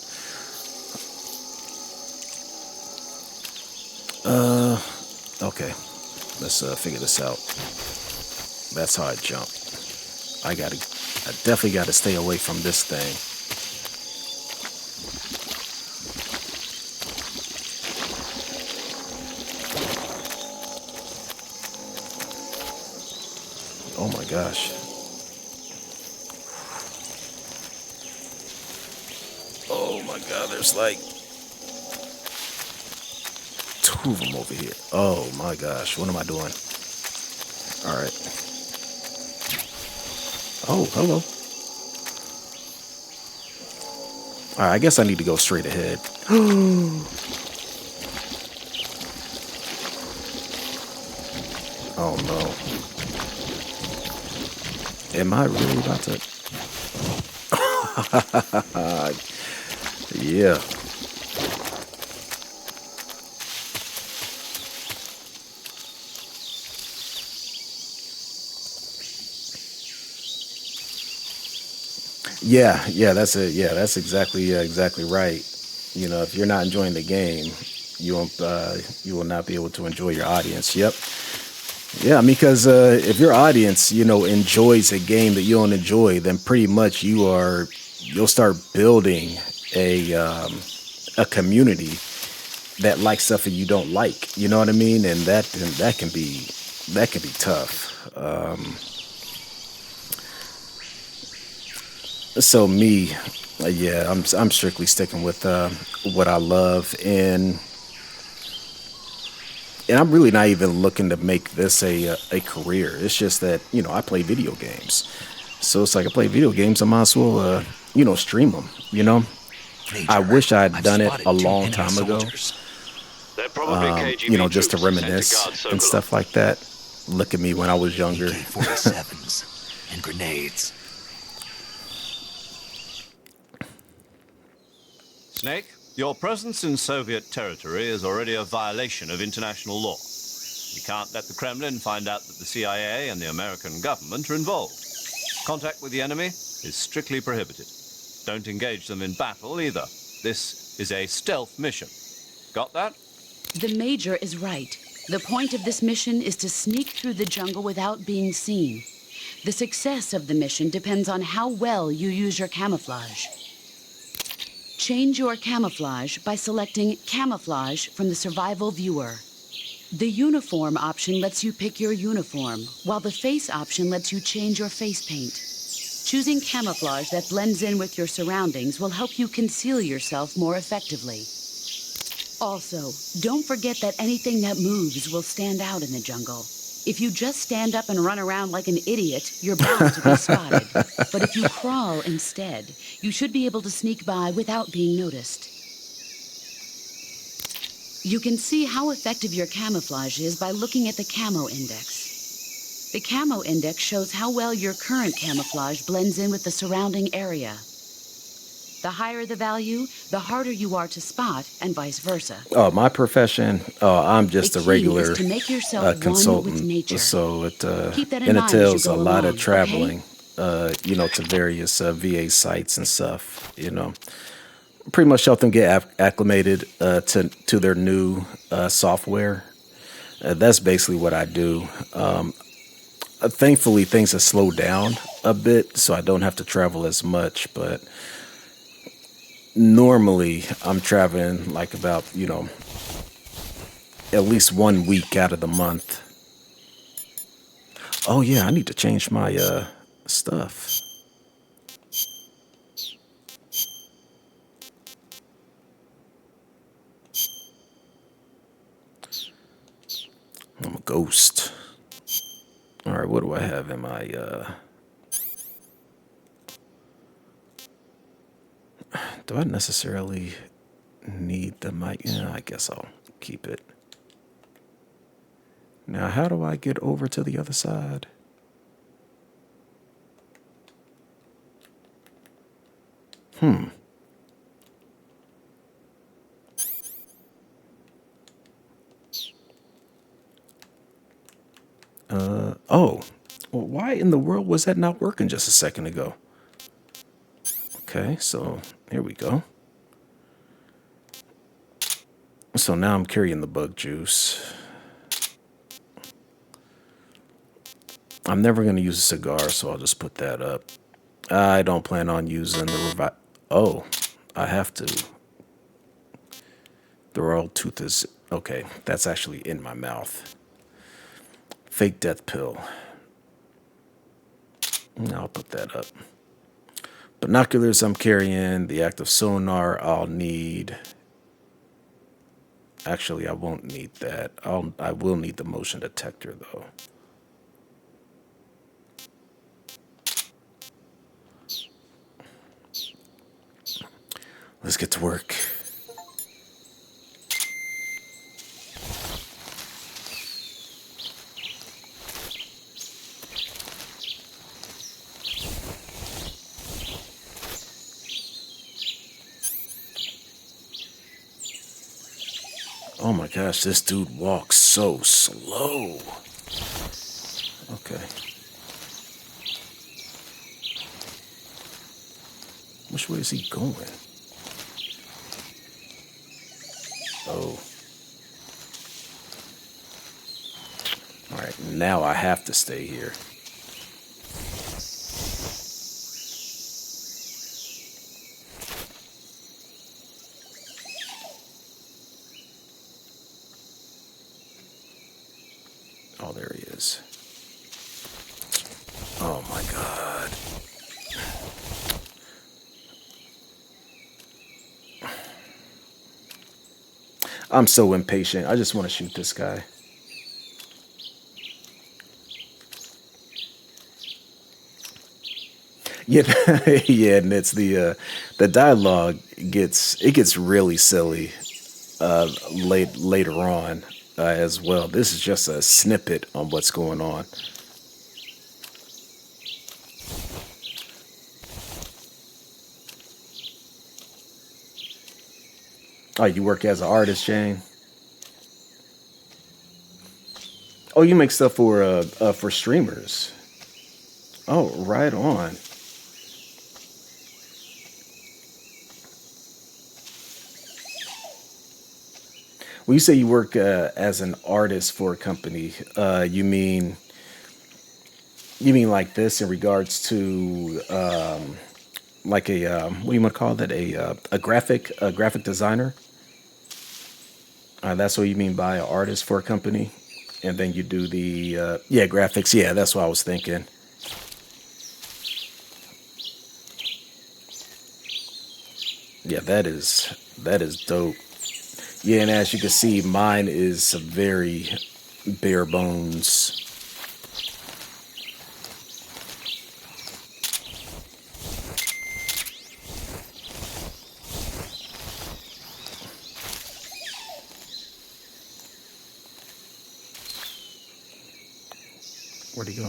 Okay, let's figure this out. That's how I jump. I definitely gotta stay away from this thing. Oh my gosh. Oh my god, there's like 2 of them over here. Oh my gosh, what am I doing? All right. Oh, hello. All right, I guess I need to go straight ahead. Oh no. Am I really about to? Yeah. Yeah, that's it. Yeah, that's exactly right. You know, if you're not enjoying the game, you will not be able to enjoy your audience. Yep. Yeah, I mean, because if your audience, enjoys a game that you don't enjoy, then pretty much you'll start building a community that likes stuff that you don't like. You know what I mean? And that can be tough. So me, yeah, I'm strictly sticking with what I love, and I'm really not even looking to make this a career. It's just that I play video games, so it's like I play video games. I might as well stream them. I Major, wish I'd I've done it spotted a two long enemy time ago. soldiers. They're probably KGB Just to troops sent to reminisce guard and Sokolov. stuff like that. Look at me when I was younger. AK-47s and grenades. Snake, your presence in Soviet territory is already a violation of international law. You can't let the Kremlin find out that the CIA and the American government are involved. Contact with the enemy is strictly prohibited. Don't engage them in battle either. This is a stealth mission. Got that? The Major is right. The point of this mission is to sneak through the jungle without being seen. The success of the mission depends on how well you use your camouflage. Change your camouflage by selecting Camouflage from the Survival Viewer. The Uniform option lets you pick your uniform, while the Face option lets you change your face paint. Choosing camouflage that blends in with your surroundings will help you conceal yourself more effectively. Also, don't forget that anything that moves will stand out in the jungle. If you just stand up and run around like an idiot, you're bound to be spotted. But if you crawl instead, you should be able to sneak by without being noticed. You can see how effective your camouflage is by looking at the Camo Index. The Camo Index shows how well your current camouflage blends in with the surrounding area. The higher the value, the harder you are to spot, and vice versa. Oh, my profession. Oh, I'm just The a key regular is to make yourself one with consultant. nature. So it Keep that in mind as you entails go a lot along, of traveling, to various VA sites and stuff. Pretty much help them get acclimated to their new software. That's basically what I do. Thankfully, things have slowed down a bit, so I don't have to travel as much. But normally, I'm traveling like about at least 1 week out of the month. Oh yeah, I need to change my stuff. I'm a ghost. All right, what do I have in my do I necessarily need the mic? Yeah, I guess I'll keep it. Now, how do I get over to the other side? Oh, well, why in the world was that not working just a second ago? Okay, so here we go. So now I'm carrying the bug juice. I'm never going to use a cigar, so I'll just put that up. I don't plan on using the Oh, I have to. The royal tooth is... Okay, that's actually in my mouth. Fake death pill. I'll put that up. Binoculars I'm carrying. The active sonar I'll need. Actually, I won't need that. I will need the motion detector, though. Let's get to work. Oh my gosh, this dude walks so slow. Okay. Which way is he going? Oh. All right, now I have to stay here. Oh, there he is. Oh my God. I'm so impatient. I just want to shoot this guy. Yeah, yeah, and it's the dialogue gets really silly later on as well. This is just a snippet on what's going on. Oh, you work as an artist, Jane? Oh, you make stuff for streamers. Oh, right on. When you say you work as an artist for a company, you mean like this in regards to like a what do you want to call that? A graphic designer? That's what you mean by an artist for a company, and then you do the yeah, graphics. Yeah, that's what I was thinking. Yeah, that is dope. Yeah, and as you can see, mine is very bare bones. Where'd he go?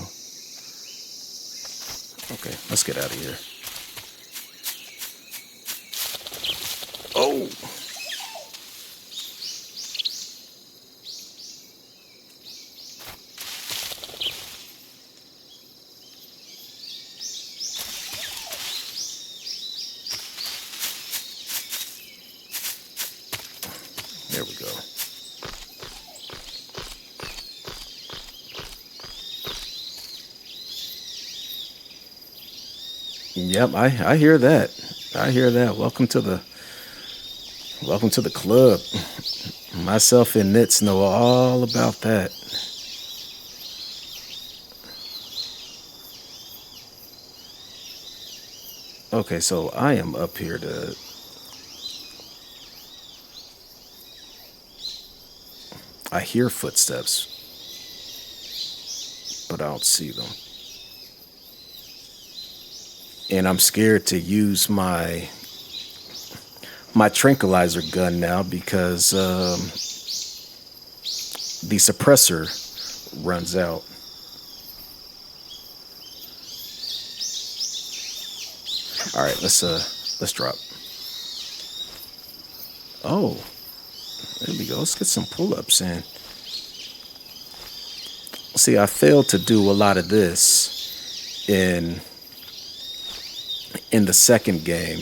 Okay, let's get out of here. Oh! There we go. Yep, I hear that. I hear that. Welcome to the club. Myself and Nitz know all about that. Okay, so I am up here to... I hear footsteps, but I don't see them. And I'm scared to use my tranquilizer gun now because the suppressor runs out. All right, let's drop. Oh, there we go. Let's get some pull-ups in. See, I failed to do a lot of this in the second game,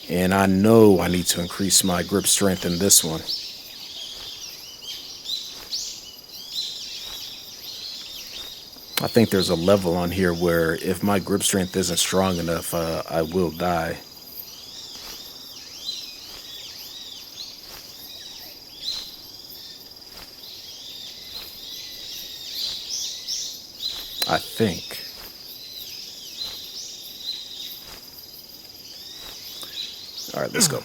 and I know I need to increase my grip strength in this one. I think there's a level on here where if my grip strength isn't strong enough, I will die. I think. All right, let's go.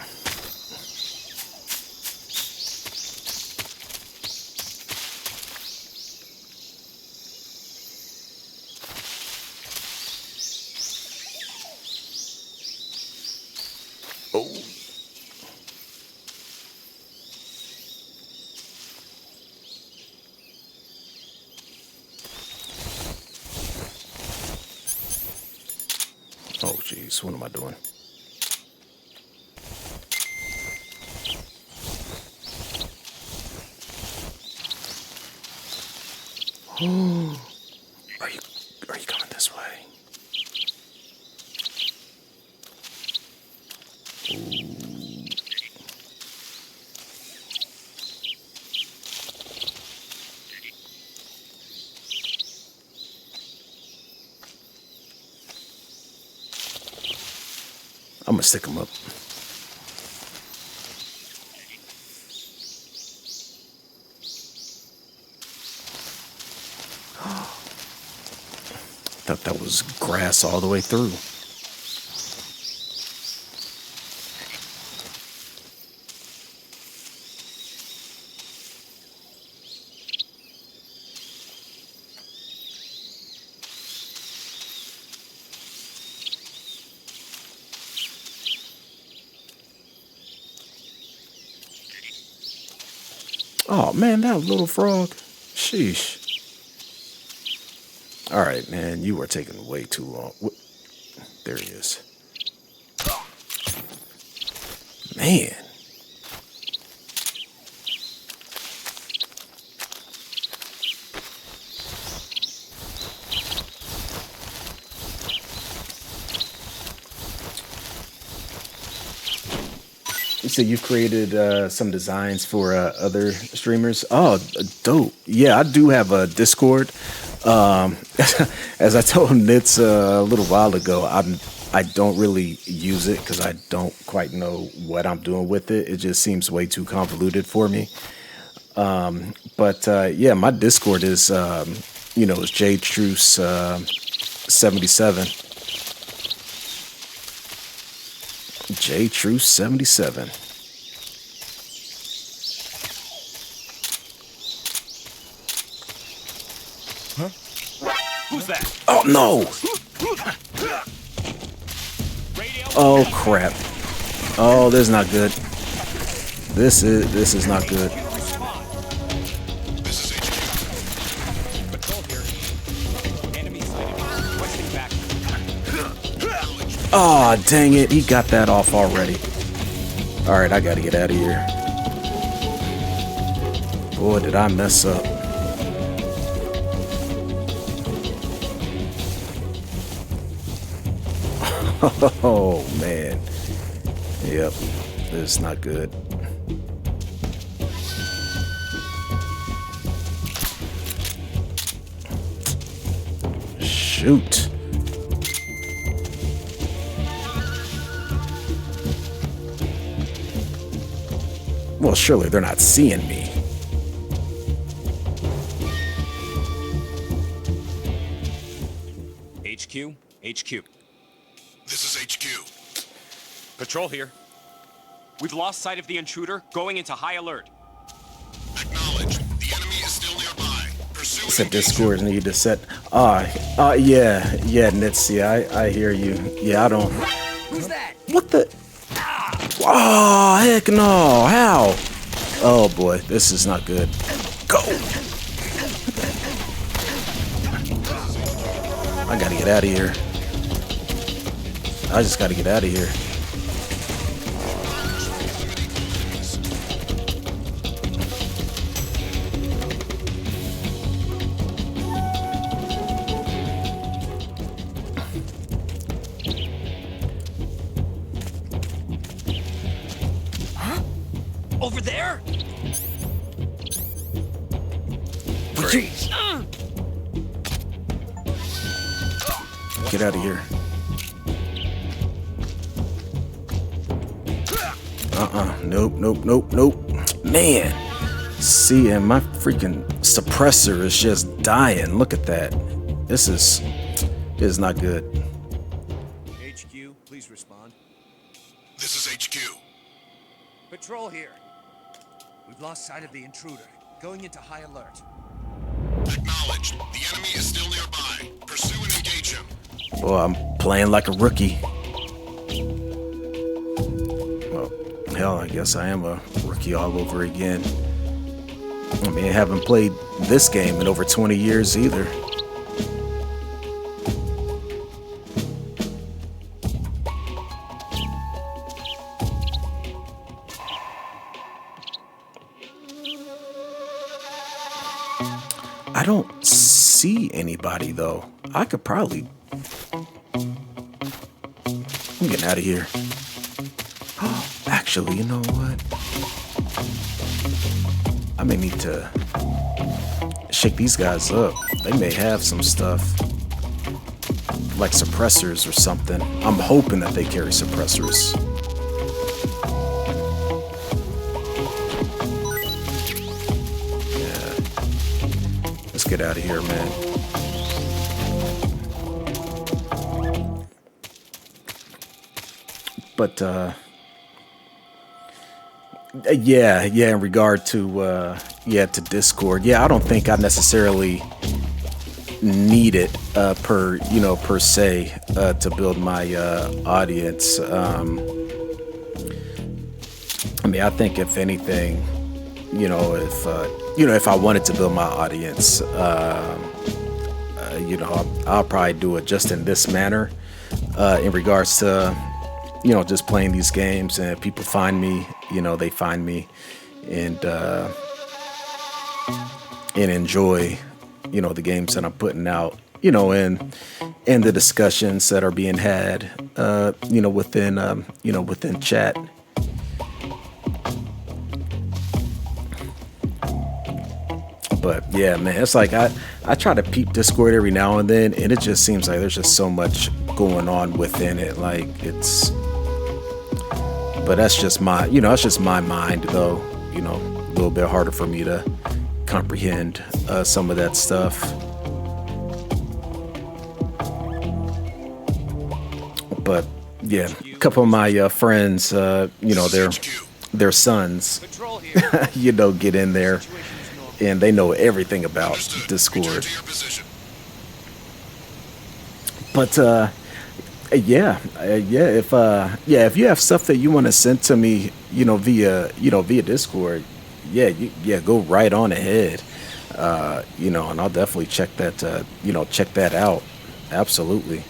Oh. Oh, geez, what am I doing? Are you coming this way? Ooh. I'm gonna stick him up. Thought that was grass all the way through. Oh man, that little frog. Sheesh. All right, man, you are taking way too long. There he is. Man. You said you've created some designs for other streamers. Oh, dope. Yeah, I do have a Discord. As I told Nitz a little while ago, I don't really use it because I don't quite know what I'm doing with it. It just seems way too convoluted for me. But yeah, my Discord is is JTroost77. JTroost77. Huh? Who's that? Oh no! Oh crap! Oh, this is not good. This is not good. Oh, dang it. He got that off already. Alright, I gotta get out of here. Boy, did I mess up. Oh, man. Yep. This is not good. Shoot. Well, surely they're not seeing me. HQ? HQ. This is HQ. Patrol here. We've lost sight of the intruder, going into high alert. Acknowledge. The enemy is still nearby. Pursue Said Discord need to set. Yeah, Nitz, yeah, I hear you. Yeah, I don't. Who's that? What the? Oh, heck no. How? Oh boy, this is not good. Go. I gotta get out of here. I just gotta get out of here. Over there? Get out of here. Nope, nope, nope, nope. Man. See, and my freaking suppressor is just dying. Look at that. This is not good. HQ, please respond. This is HQ. Patrol here. We've lost sight of the intruder. Going into high alert. Acknowledged. The enemy is still nearby. Pursue and engage him. Boy, I'm playing like a rookie. Well, hell, I guess I am a rookie all over again. I mean, I haven't played this game in over 20 years either. I don't see anybody though. I could probably... I'm getting out of here. Actually, you know what? I may need to shake these guys up. They may have some stuff like suppressors or something. I'm hoping that they carry suppressors. Yeah. Let's get out of here, man. But yeah, in regard to to Discord, I don't think I necessarily need it per se to build my audience. I mean, I think if anything, if I wanted to build my audience, I'll probably do it just in this manner, in regards to just playing these games, and if people find me, they find me and enjoy, the games that I'm putting out, and the discussions that are being had, within chat. But yeah, man, it's like I try to peep Discord every now and then, and it just seems like there's just so much going on within it. Like but that's just my, that's just my mind, though. A little bit harder for me to comprehend some of that stuff. But yeah, a couple of my friends, their sons, get in there, and they know everything about Discord. But if you have stuff that you want to send to me, via Discord, go right on ahead, and I'll definitely check that out. Absolutely.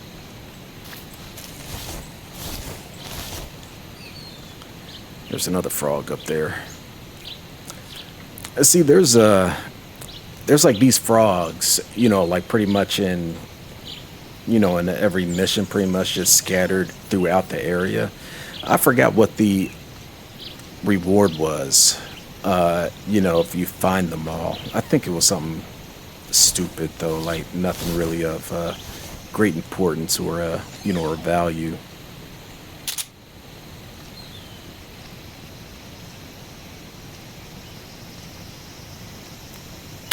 There's another frog up there. See, there's like these frogs, like pretty much in every mission, pretty much just scattered throughout the area. I forgot what the reward was, if you find them all. I think it was something stupid, though, like nothing really of great importance or, or value.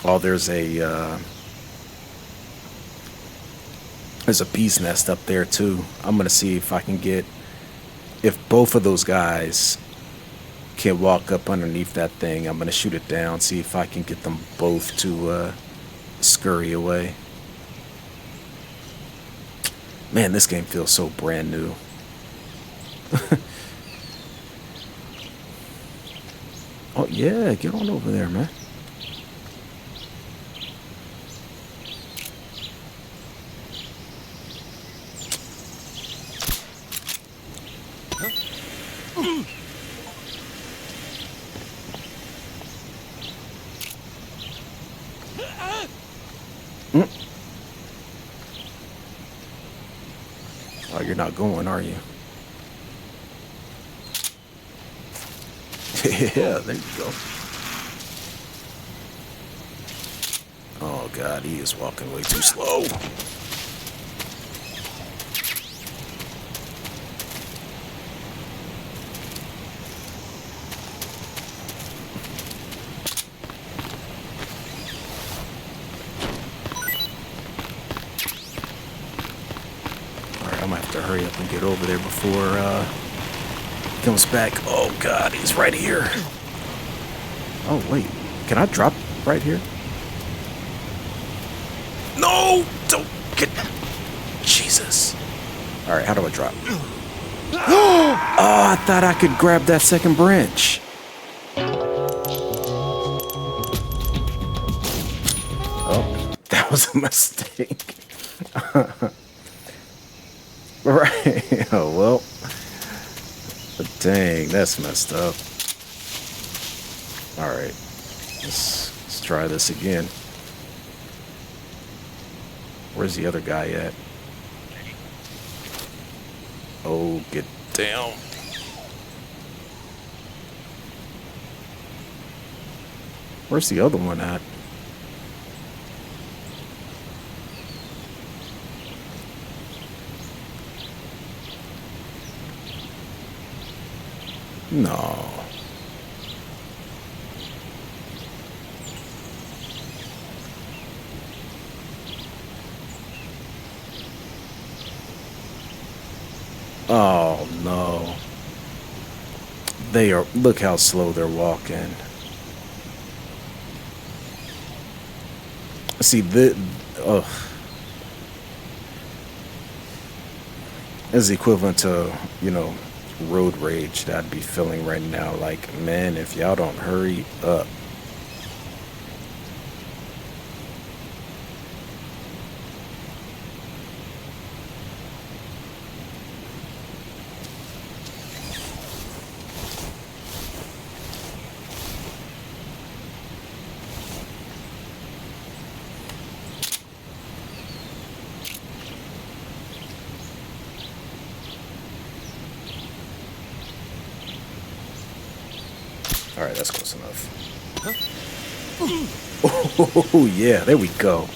Oh, there's a bee's nest up there too. I'm gonna see if I can get, if both of those guys can walk up underneath that thing. I'm gonna shoot it down, see if I can get them both to scurry away. Man, this game feels so brand new. Oh yeah, get on over there, man. Oh, you're not going, are you? Yeah, there you go. Oh, God, he is walking way too slow. hurry up and get over there before he comes back. Oh God, he's right here. Oh wait, can I drop right here? No, don't get. Jesus. All right, how do I drop? Oh, I thought I could grab that second branch. Oh, that was a mistake. Right. Oh, well. Dang, that's messed up. All right. Let's try this again. Where's the other guy at? Oh, get down. Where's the other one at? No. Oh no. They are, look how slow they're walking. See, this is equivalent to, you know, road rage that I'd be feeling right now. Like, man, if y'all don't hurry up. All right, that's close enough. Oh, yeah, there we go.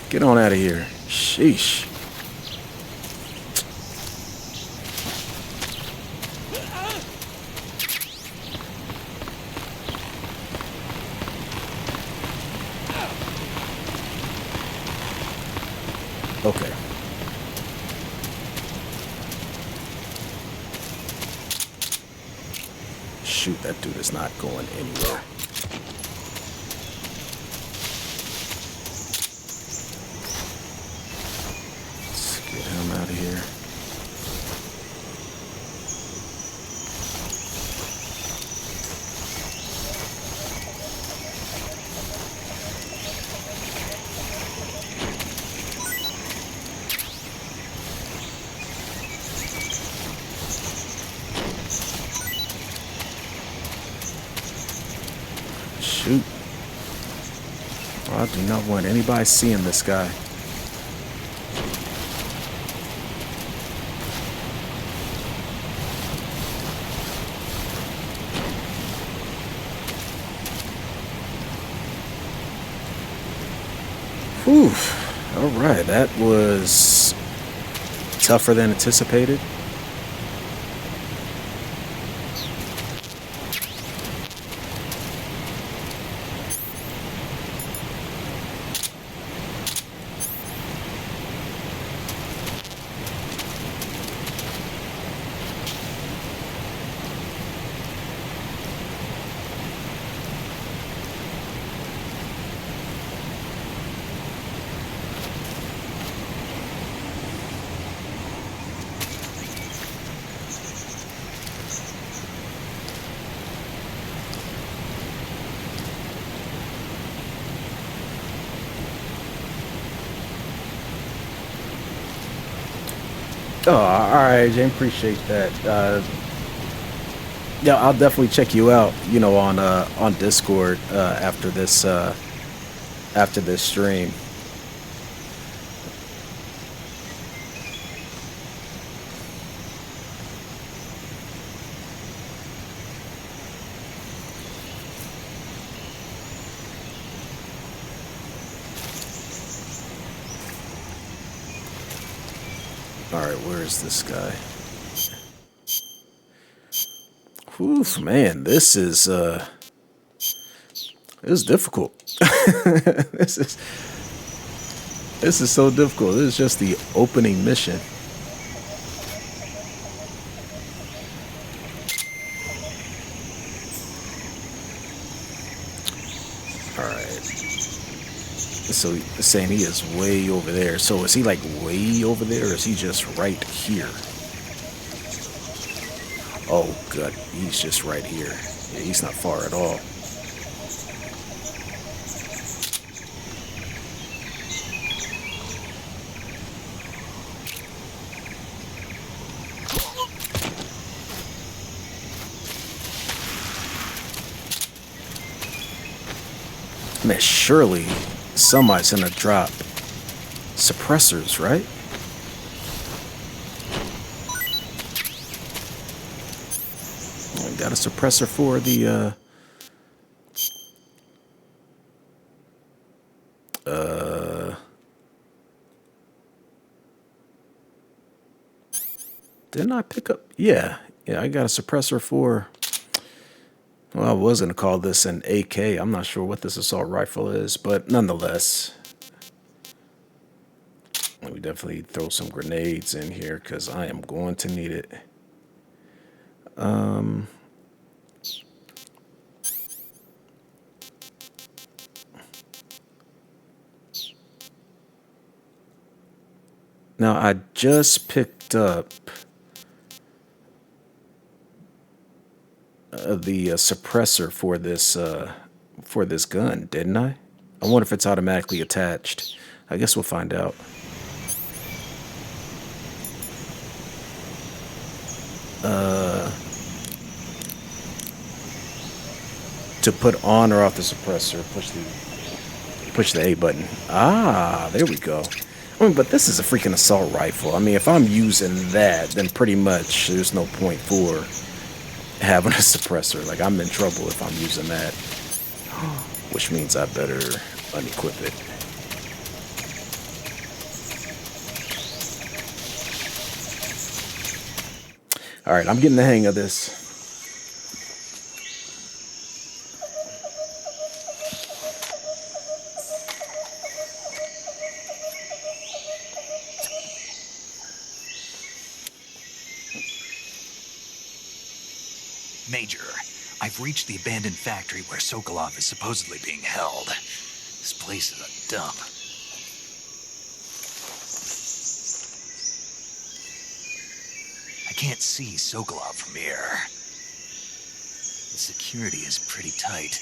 Get on out of here. Sheesh. Okay. Shoot, that dude is not going anywhere. Let's get him out of here. Shoot. I do not want anybody seeing this guy. Whew. All right, that was tougher than anticipated. Oh, all right, Jane. Appreciate that. Yeah, I'll definitely check you out. You know, on Discord after this stream. All right, where is this guy? Oof, man, this is difficult. This is so difficult. This is just the opening mission. All right. So saying he is way over there. So is he like way over there, or is he just right here? Oh, good. He's just right here. Yeah, he's not far at all. Man, surely somebody's gonna drop suppressors, right? I got a suppressor for the didn't I pick up? Yeah, I got a suppressor for. Well, I was gonna call this an AK. I'm not sure what this assault rifle is, but nonetheless, we definitely throw some grenades in here because I am going to need it. Now I just picked up the suppressor for this gun, didn't I? I wonder if it's automatically attached. I guess we'll find out. To put on or off the suppressor, push the A button. Ah, there we go. I mean, but this is a freaking assault rifle. I mean, if I'm using that, then pretty much there's no point for having a suppressor. Like, I'm in trouble if I'm using that. Which means I better unequip it. Alright, I'm getting the hang of this. Major, I've reached the abandoned factory where Sokolov is supposedly being held. This place is a dump. I can't see Sokolov from here. The security is pretty tight.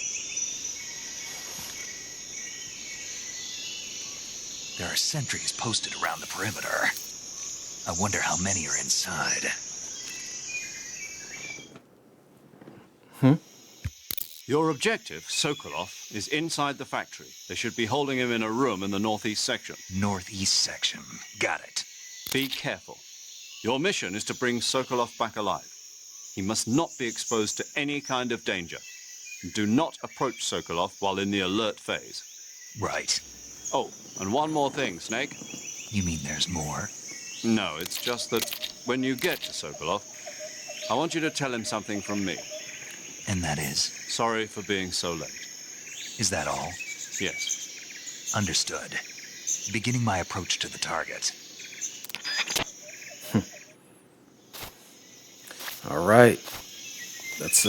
There are sentries posted around the perimeter. I wonder how many are inside. Your objective, Sokolov, is inside the factory. They should be holding him in a room in the northeast section. Northeast section. Got it. Be careful. Your mission is to bring Sokolov back alive. He must not be exposed to any kind of danger. Do not approach Sokolov while in the alert phase. Right. Oh, and one more thing, Snake. You mean there's more? No, it's just that when you get to Sokolov, I want you to tell him something from me. And that is? Sorry for being so late. Is that all? Yes. Understood. Beginning my approach to the target. All right. Let's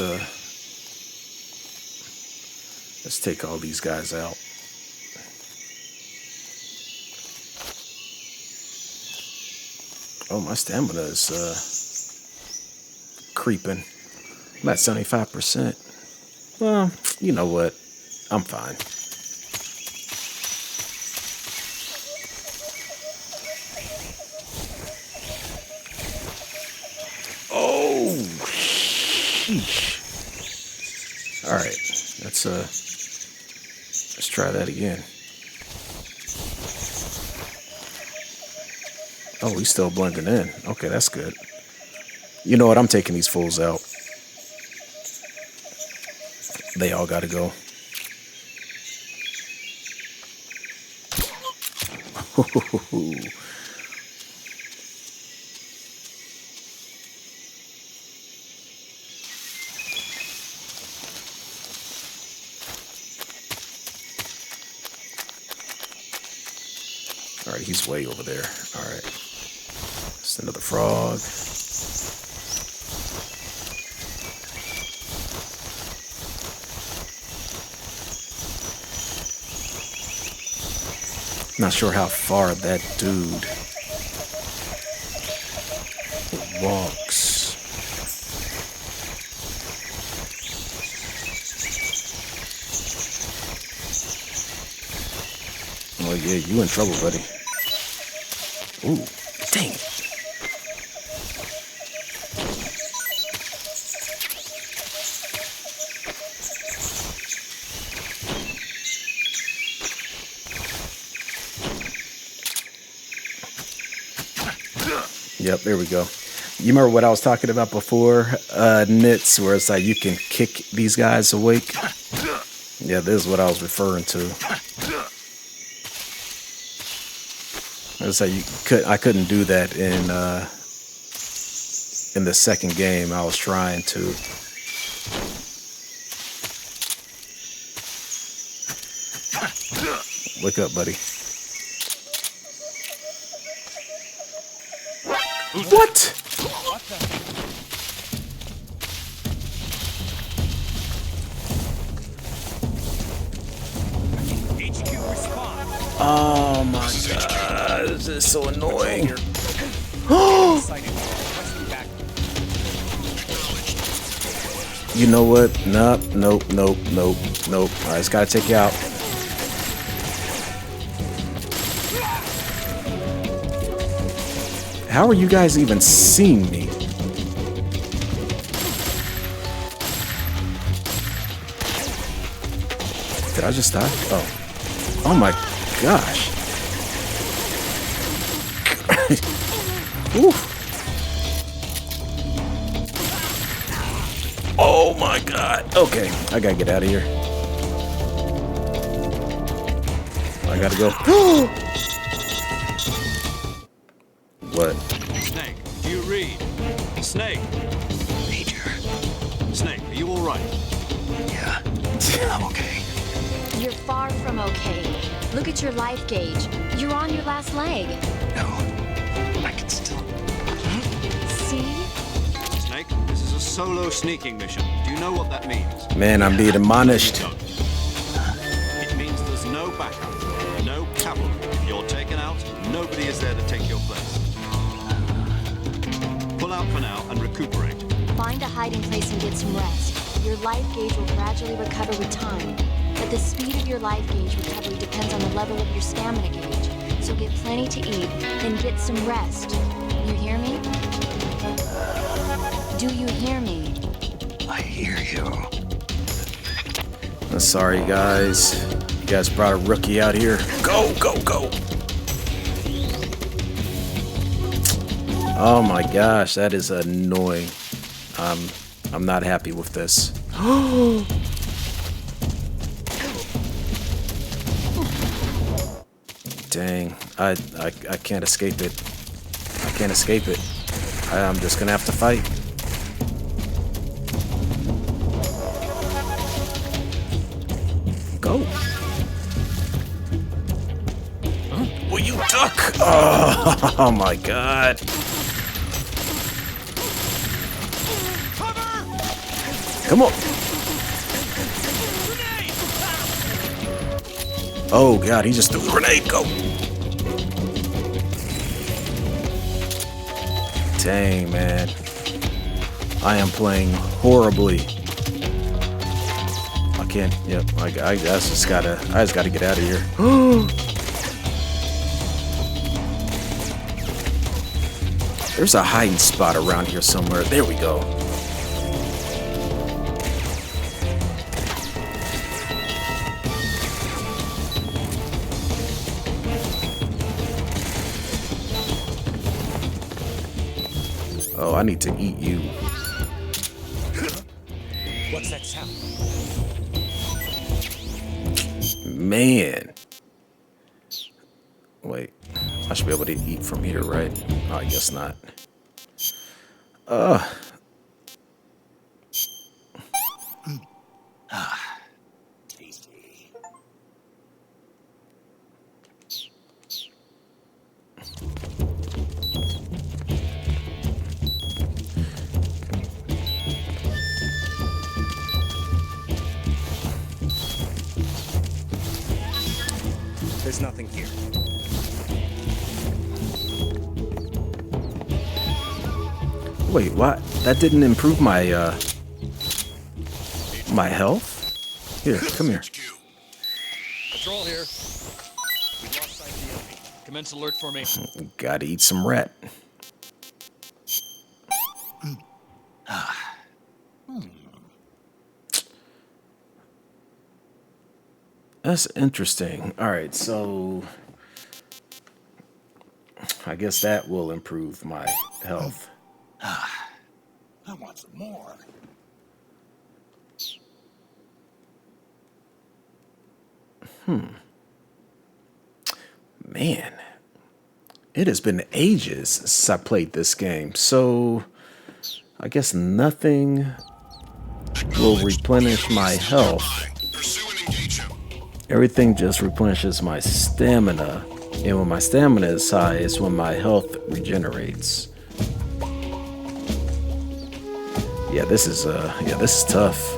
take all these guys out. Oh, my stamina is creeping. I'm at 75%. Well, you know what? I'm fine. Oh, sheesh. All right, let's try that again. Oh, he's still blending in. Okay, that's good. You know what? I'm taking these fools out. They all gotta go. All right, he's way over there. All right. Just another frog. Not sure how far that dude walks. Oh yeah, you in trouble, buddy. Ooh, dang it. Yep, there we go. You remember what I was talking about before, Nits, where it's like you can kick these guys awake? Yeah, this is what I was referring to. It's like I couldn't do that in the second game. I was trying to. Wake up, buddy. What? Oh my god, this is so annoying. You know what? Nope. I just gotta take you out. How are you guys even seeing me? Did I just die? Oh my gosh. Oh my god. Okay, I gotta get out of here. I gotta go. What? Snake, do you read? Snake! Major. Snake, are you alright? Yeah, I'm okay. You're far from okay. Look at your life gauge. You're on your last leg. No, I can still... See? Snake, this is a solo sneaking mission. Do you know what that means? Man, I'm being admonished. It means there's no backup, no cavalry. If you're taken out, nobody is there to take your place. Pull out for now and recuperate. Find a hiding place and get some rest. Your life gauge will gradually recover with time. But the speed of your life gauge recovery depends on the level of your stamina gauge. So get plenty to eat, then get some rest. You hear me? Do you hear me? I hear you. I'm sorry, guys. You guys brought a rookie out here. Go, go, go. Oh my gosh, that is annoying. I'm not happy with this. Dang, I can't escape it. I can't escape it. I'm just gonna have to fight. Go. Will you duck? Oh my god. Come on. Oh god, he just threw a grenade. Go. Dang, man. I am playing horribly. I can't. Yep. I just gotta get out of here. There's a hiding spot around here somewhere. There we go. Oh, I need to eat you. What's that sound? Man. Wait. I should be able to eat from here, right? Oh, I guess not. Tasty. There's nothing here. Wait, what? That didn't improve my my health? Here, come here. Patrol here. We've lost sight of the enemy. Commence alert formation. Gotta eat some rat. That's interesting. All right, so I guess that will improve my health. I want some more. Man, it has been ages since I played this game, so I guess nothing will replenish my health. Pursue and engage him. Everything just replenishes my stamina, and when my stamina is high, it's when my health regenerates. Yeah, this is tough.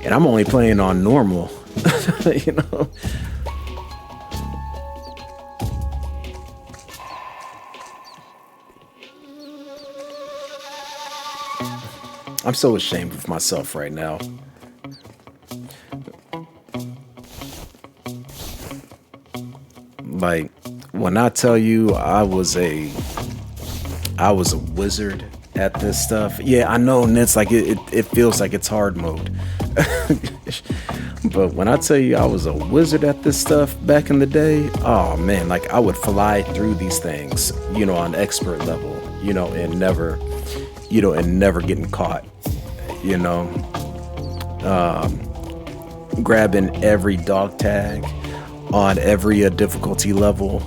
And I'm only playing on normal, you know. I'm so ashamed of myself right now. Like, when I tell you I was a wizard at this stuff. Yeah, I know, and it's like it feels like it's hard mode. But when I tell you I was a wizard at this stuff back in the day, oh man, like I would fly through these things, you know, on expert level, you know, and never getting caught, you know. Grabbing every dog tag on every difficulty level.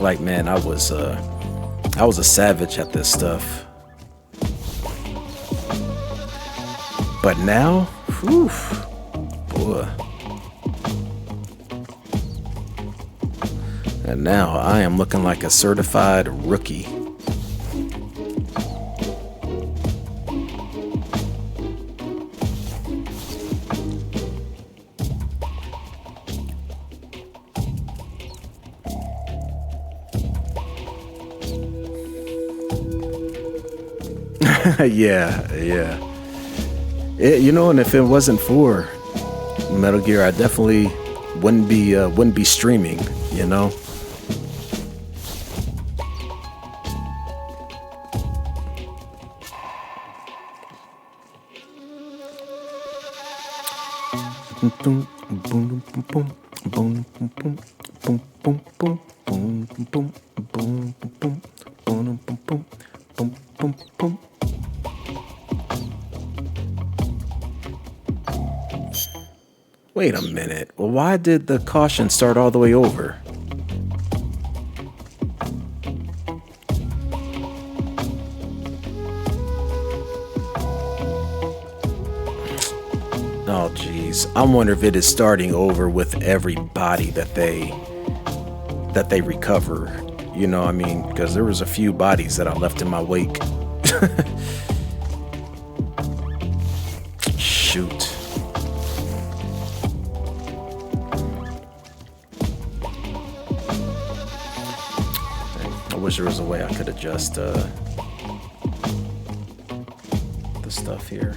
Like, man, I was a savage at this stuff. But now, whew, boy. And now I am looking like a certified rookie. Yeah. You know, and if it wasn't for Metal Gear, I definitely wouldn't be streaming, you know. Wait a minute. Well, why did the caution start all the way over? Oh, geez. I wonder if it is starting over with every body that they recover. You know, I mean, because there was a few bodies that I left in my wake. Shoot. I wish there was a way I could adjust the stuff here.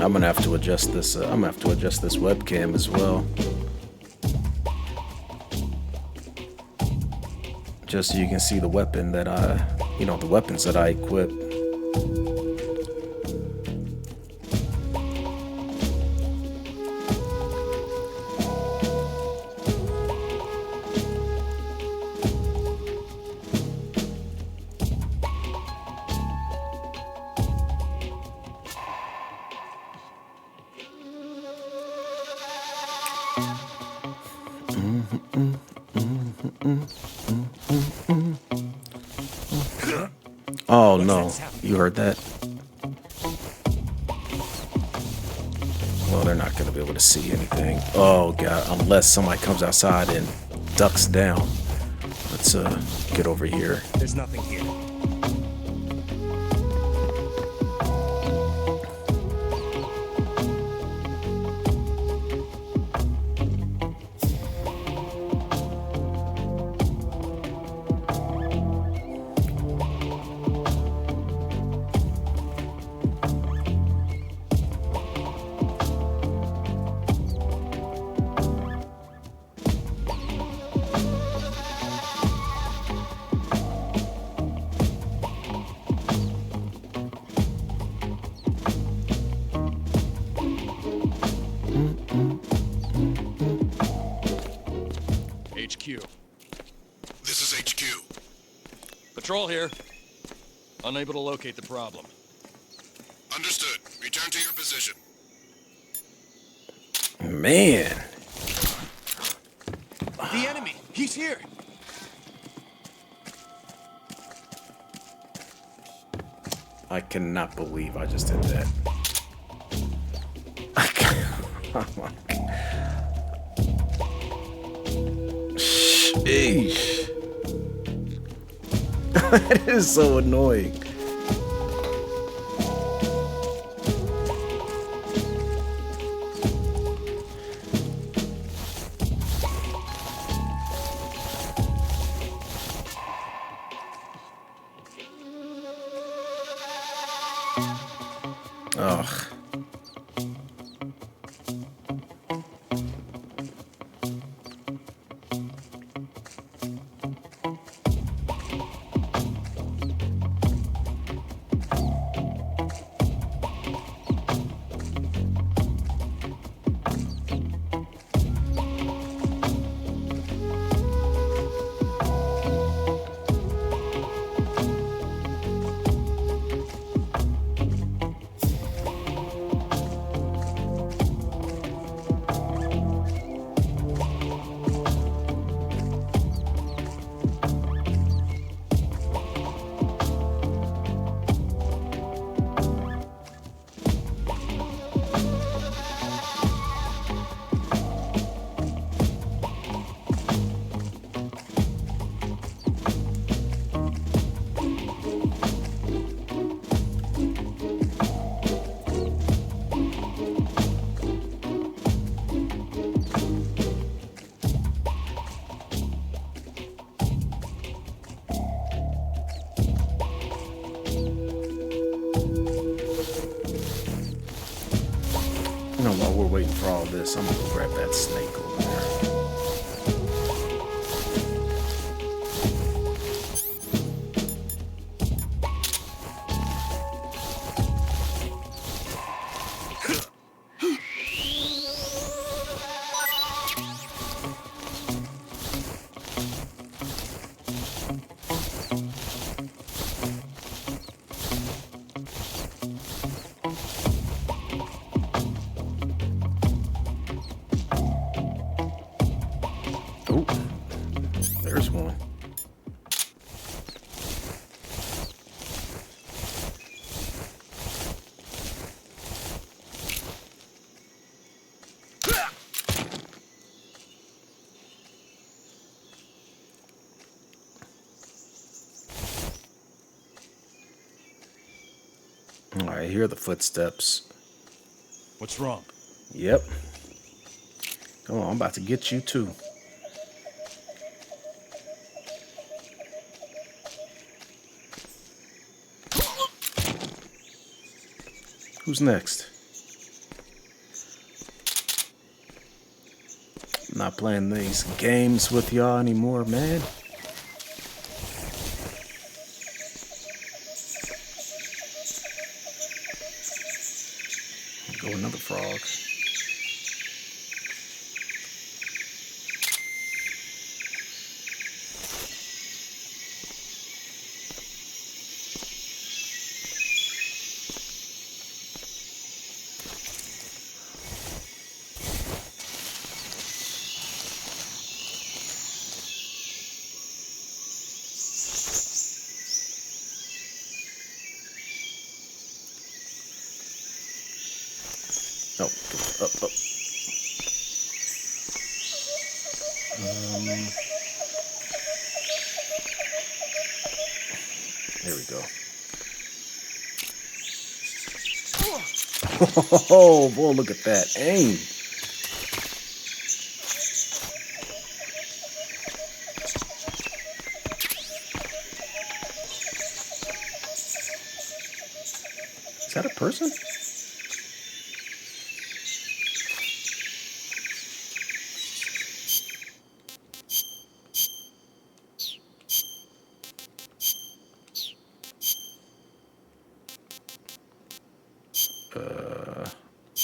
I'm gonna have to adjust this. I'm gonna have to adjust this webcam as well, just so you can see the weapon that the weapons that I equip. Oh no, you heard that? Well, they're not going to be able to see anything. Oh god, unless somebody comes outside and ducks down. Let's get over here. There's nothing here. This is HQ. Patrol here. Unable to locate the problem. Understood. Return to your position. Man. The enemy! He's here! I cannot believe I just did that. I can't. Oh my God. Sheesh. That is so annoying. Ugh. You know, while we're waiting for all this, I'm gonna go grab that snake over there. Oh, there's one. All right, here are the footsteps. What's wrong? Yep. Come on, I'm about to get you too. Who's next? I'm not playing these games with y'all anymore, man. Go another frog. Oh, up. There we go. Oh, boy, look at that aim. Is that a person?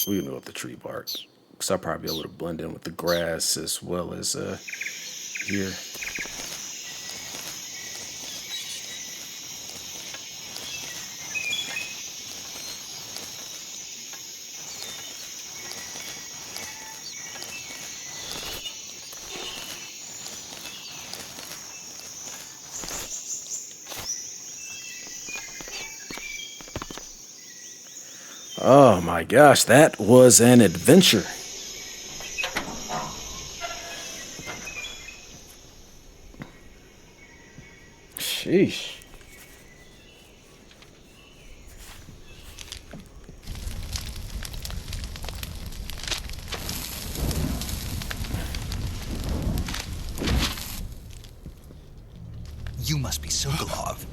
We can go with the tree bark, because I'll probably be able to blend in with the grass as well as here. Oh my gosh, that was an adventure. Sheesh. You must be Sokolov.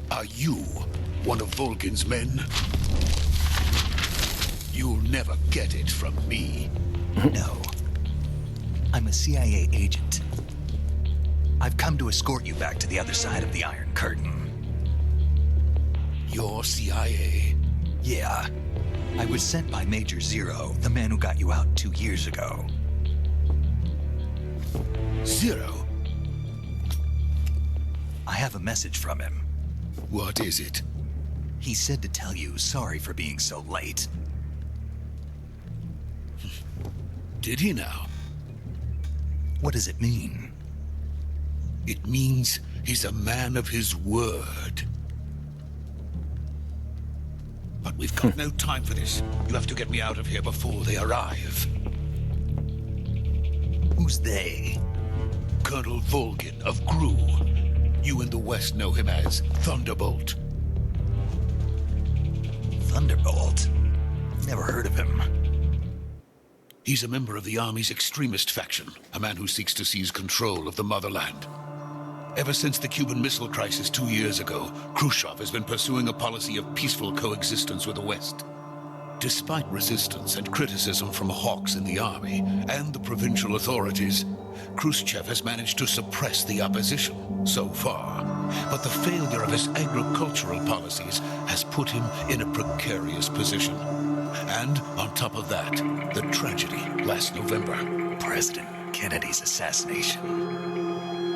Are you one of Volgin's men? You'll never get it from me. No. I'm a CIA agent. I've come to escort you back to the other side of the Iron Curtain. You're CIA? Yeah. I was sent by Major Zero, the man who got you out 2 years ago. Zero? I have a message from him. What is it? He said to tell you sorry for being so late. Did he now? What does it mean? It means he's a man of his word. But we've got no time for this. You have to get me out of here before they arrive. Who's they? Colonel Volgin of GRU. You in the West know him as Thunderbolt. Thunderbolt? Never heard of him. He's a member of the Army's extremist faction, a man who seeks to seize control of the motherland. Ever since the Cuban Missile Crisis 2 years ago, Khrushchev has been pursuing a policy of peaceful coexistence with the West. Despite resistance and criticism from hawks in the army and the provincial authorities, Khrushchev has managed to suppress the opposition so far. But the failure of his agricultural policies has put him in a precarious position. And on top of that, the tragedy last November. President Kennedy's assassination.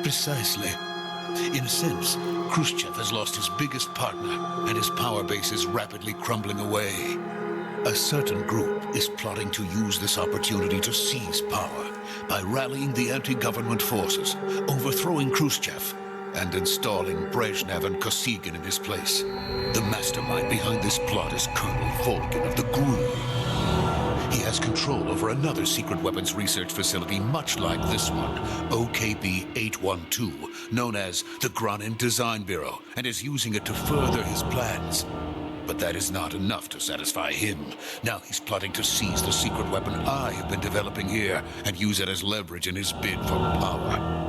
Precisely. In a sense, Khrushchev has lost his biggest partner, and his power base is rapidly crumbling away. A certain group is plotting to use this opportunity to seize power by rallying the anti-government forces, overthrowing Khrushchev, and installing Brezhnev and Kosygin in his place. The mastermind behind this plot is Colonel Volgin of the GRU. He has control over another secret weapons research facility much like this one, OKB-812, known as the Granin Design Bureau, and is using it to further his plans. But that is not enough to satisfy him. Now he's plotting to seize the secret weapon I have been developing here and use it as leverage in his bid for power.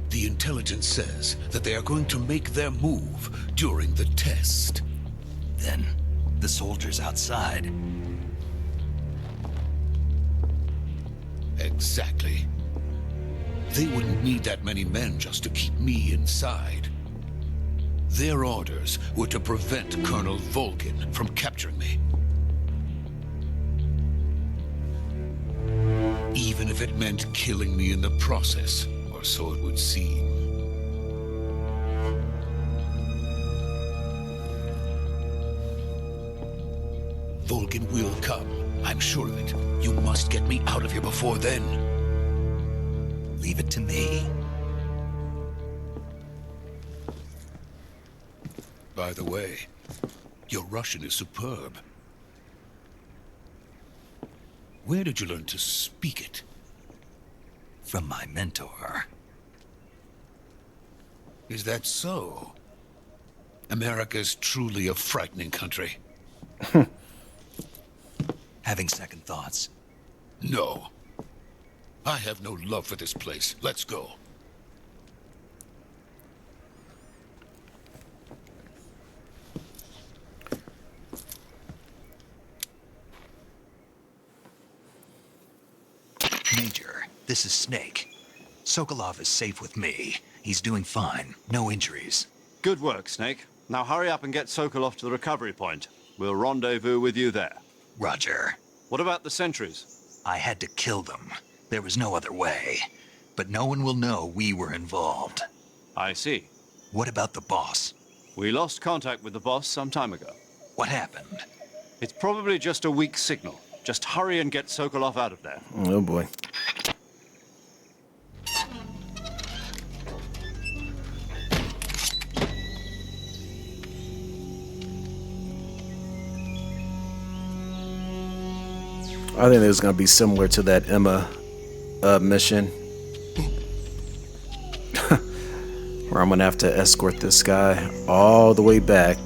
The intelligence says that they are going to make their move during the test. Then, the soldiers outside. Exactly. They wouldn't need that many men just to keep me inside. Their orders were to prevent Colonel Volgin from capturing me. Even if it meant killing me in the process, or so it would seem. Volgin will come. I'm sure of it. You must get me out of here before then. Leave it to me. By the way, your Russian is superb. Where did you learn to speak it? From my mentor. Is that so? America's truly a frightening country. Having second thoughts? No. I have no love for this place. Let's go. Major, this is Snake. Sokolov is safe with me. He's doing fine. No injuries. Good work, Snake. Now hurry up and get Sokolov to the recovery point. We'll rendezvous with you there. Roger. What about the sentries? I had to kill them. There was no other way. But no one will know we were involved. I see. What about the boss? We lost contact with the boss some time ago. What happened? It's probably just a weak signal. Just hurry and get Sokolov out of there. Oh boy. I think it's gonna be similar to that Emma mission, where I'm gonna have to escort this guy all the way back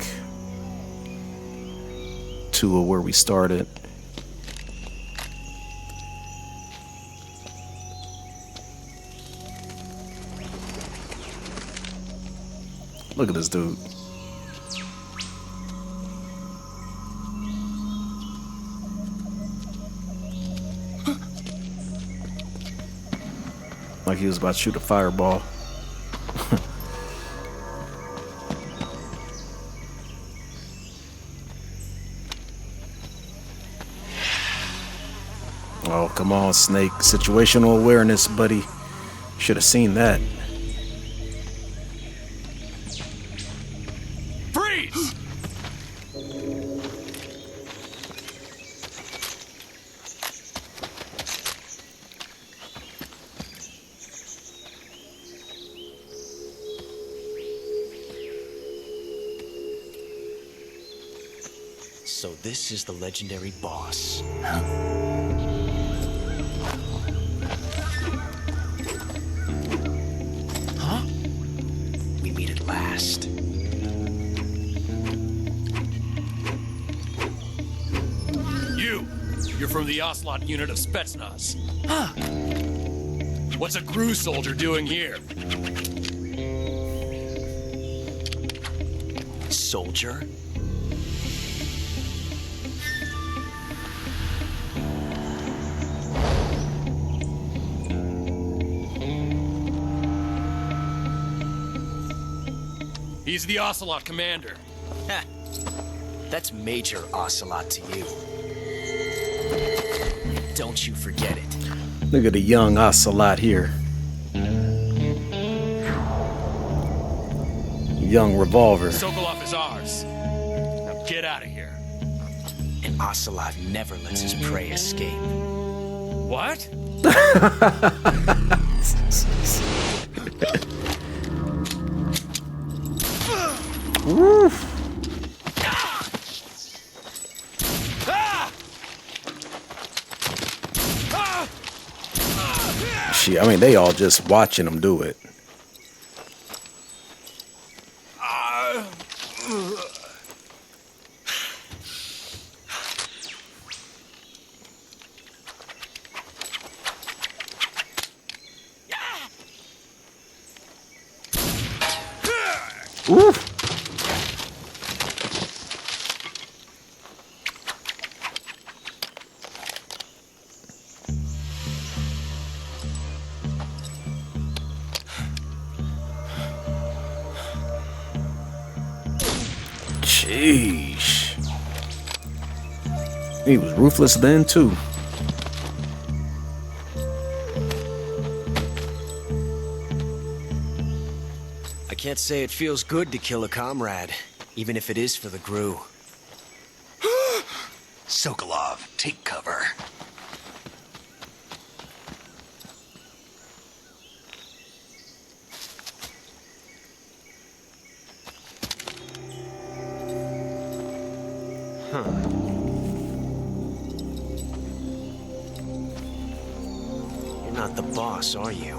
to where we started. Look at this dude. Like he was about to shoot a fireball. Oh, come on, Snake. Situational awareness, buddy. Should have seen that. Freeze! So this is the legendary boss. Huh? We meet at last. You're from the Ocelot unit of Spetsnaz. Huh. What's a GRU soldier doing here? Soldier? He's the Ocelot commander. Heh. That's Major Ocelot to you. Don't you forget it. Look at the young Ocelot here. Young Revolver. Sokolov is ours. Now get out of here. And Ocelot never lets his prey escape. What? Woof. Shit, I mean, they all just watching him do it. Oof. Sheesh. He was ruthless then, too. I can't say it feels good to kill a comrade, even if it is for the GRU. Sokolov, take cover. You're not the boss, are you?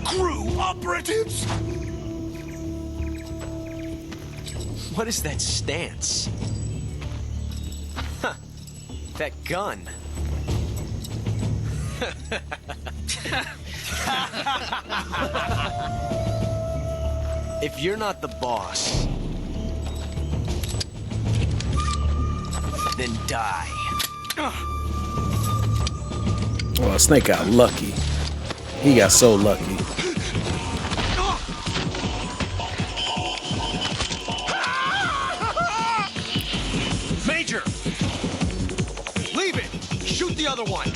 GRU operatives! What is that stance? Huh. That gun. If you're not the boss, then die. Well, Snake got lucky. He got so lucky. Major! Leave it! Shoot the other one!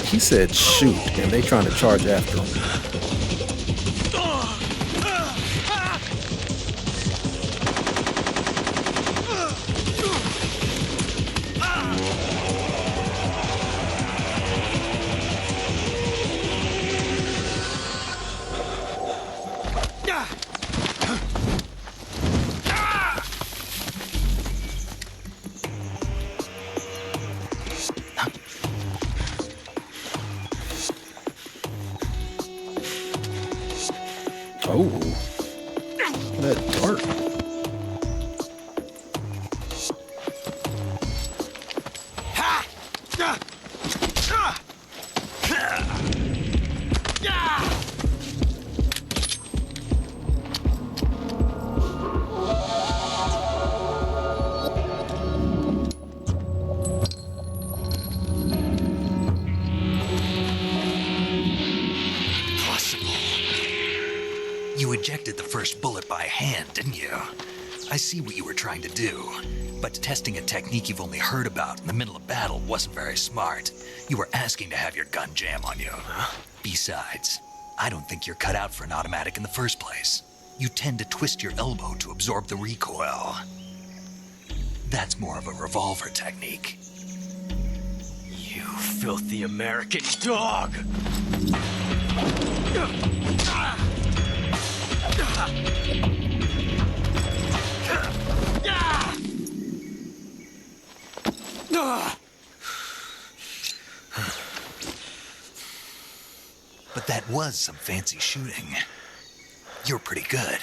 He said shoot, and they trying to charge after him. Oh, that dart. You ejected the first bullet by hand, didn't you? I see what you were trying to do, but testing a technique you've only heard about in the middle of battle wasn't very smart. You were asking to have your gun jam on you. Besides, I don't think you're cut out for an automatic in the first place. You tend to twist your elbow to absorb the recoil. That's more of a revolver technique. You filthy American dog! But that was some fancy shooting. You're pretty good.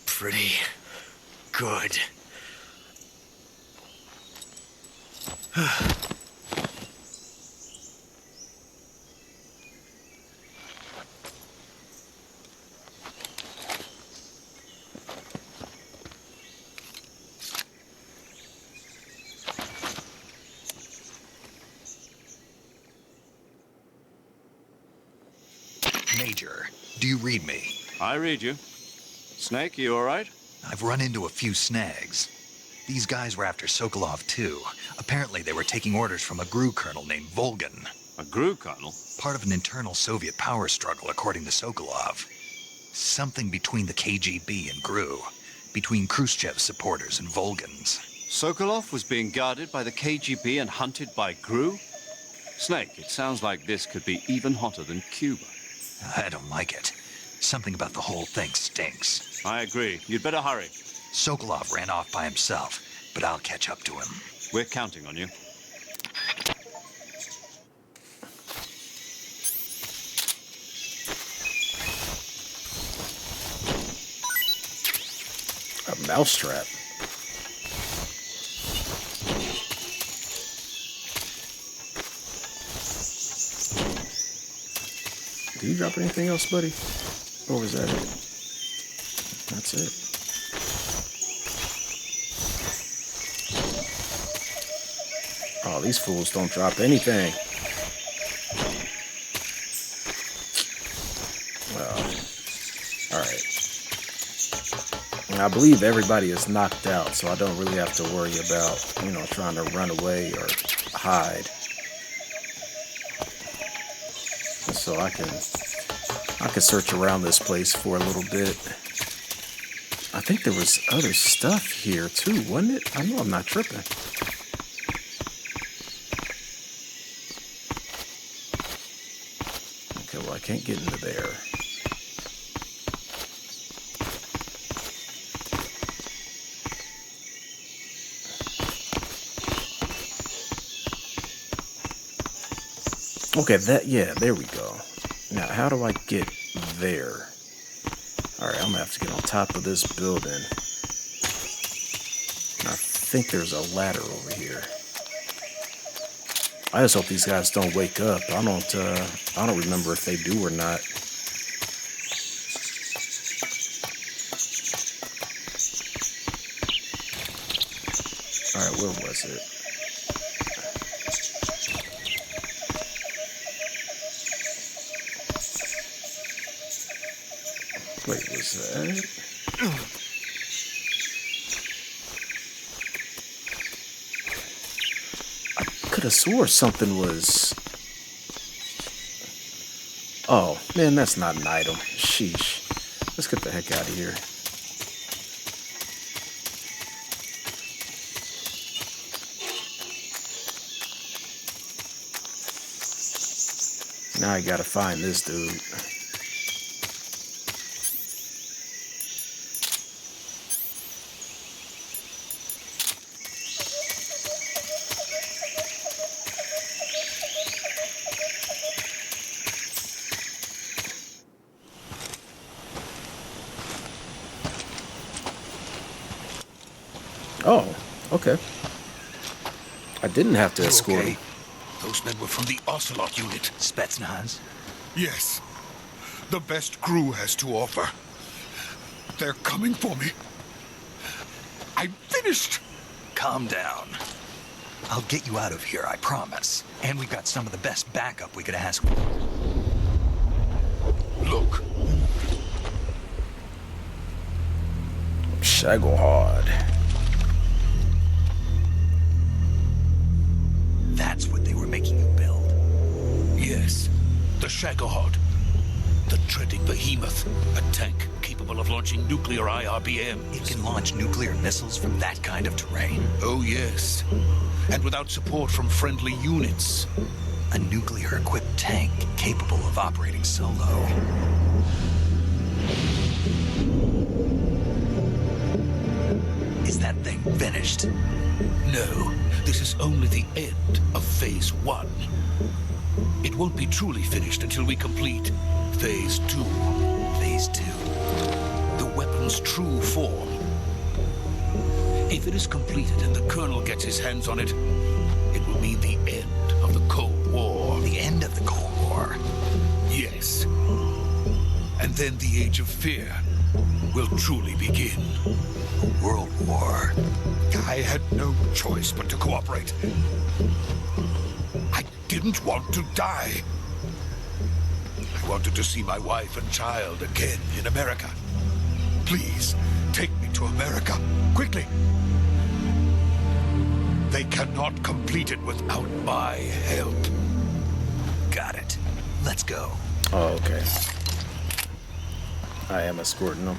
Pretty good. Major, do you read me? I read you. Snake, you all right? I've run into a few snags. These guys were after Sokolov too. Apparently they were taking orders from a GRU colonel named Volgan. A GRU colonel? Part of an internal Soviet power struggle, according to Sokolov. Something between the KGB and GRU. Between Khrushchev's supporters and Volgan's. Sokolov was being guarded by the KGB and hunted by GRU? Snake, it sounds like this could be even hotter than Cuba. I don't like it. Something about the whole thing stinks. I agree. You'd better hurry. Sokolov ran off by himself, but I'll catch up to him. We're counting on you. A mousetrap. Did you drop anything else, buddy? Or was that it? That's it. Oh, these fools don't drop anything. Well, alright. I believe everybody is knocked out, so I don't really have to worry about, trying to run away or hide. So I can search around this place for a little bit. I think there was other stuff here too, wasn't it? I know I'm not tripping. Okay, well I can't get into there. Okay, there we go. Now, how do I get there? Alright, I'm gonna have to get on top of this building. And I think there's a ladder over here. I just hope these guys don't wake up. I don't remember if they do or not. Alright, where was it? Wait, was that? I could have swore something was... Oh, man, that's not an item. Sheesh. Let's get the heck out of here. Now I gotta find this dude. Oh, okay. I didn't have to You escort okay? him. Those men were from the Ocelot unit. Spetsnaz? Yes. The best crew has to offer. They're coming for me. I'm finished. Calm down. I'll get you out of here, I promise. And we've got some of the best backup we could ask for. Look. Shagohard. That's what they were making you build. Yes. The Shagohod. The treading behemoth. A tank capable of launching nuclear IRBMs. It can launch nuclear missiles from that kind of terrain. Oh, yes. And without support from friendly units. A nuclear-equipped tank capable of operating solo. Is that thing finished? No, this is only the end of Phase 1. It won't be truly finished until we complete Phase 2. Phase 2. The weapon's true form. If it is completed and the Colonel gets his hands on it, it will mean the end of the Cold War. The end of the Cold War? Yes. And then the Age of Fear will truly begin. A world war. I had no choice but to cooperate. I didn't want to die. I wanted to see my wife and child again in America. Please, take me to America, quickly. They cannot complete it without my help. Got it. Let's go. Oh, okay. I am escorting them.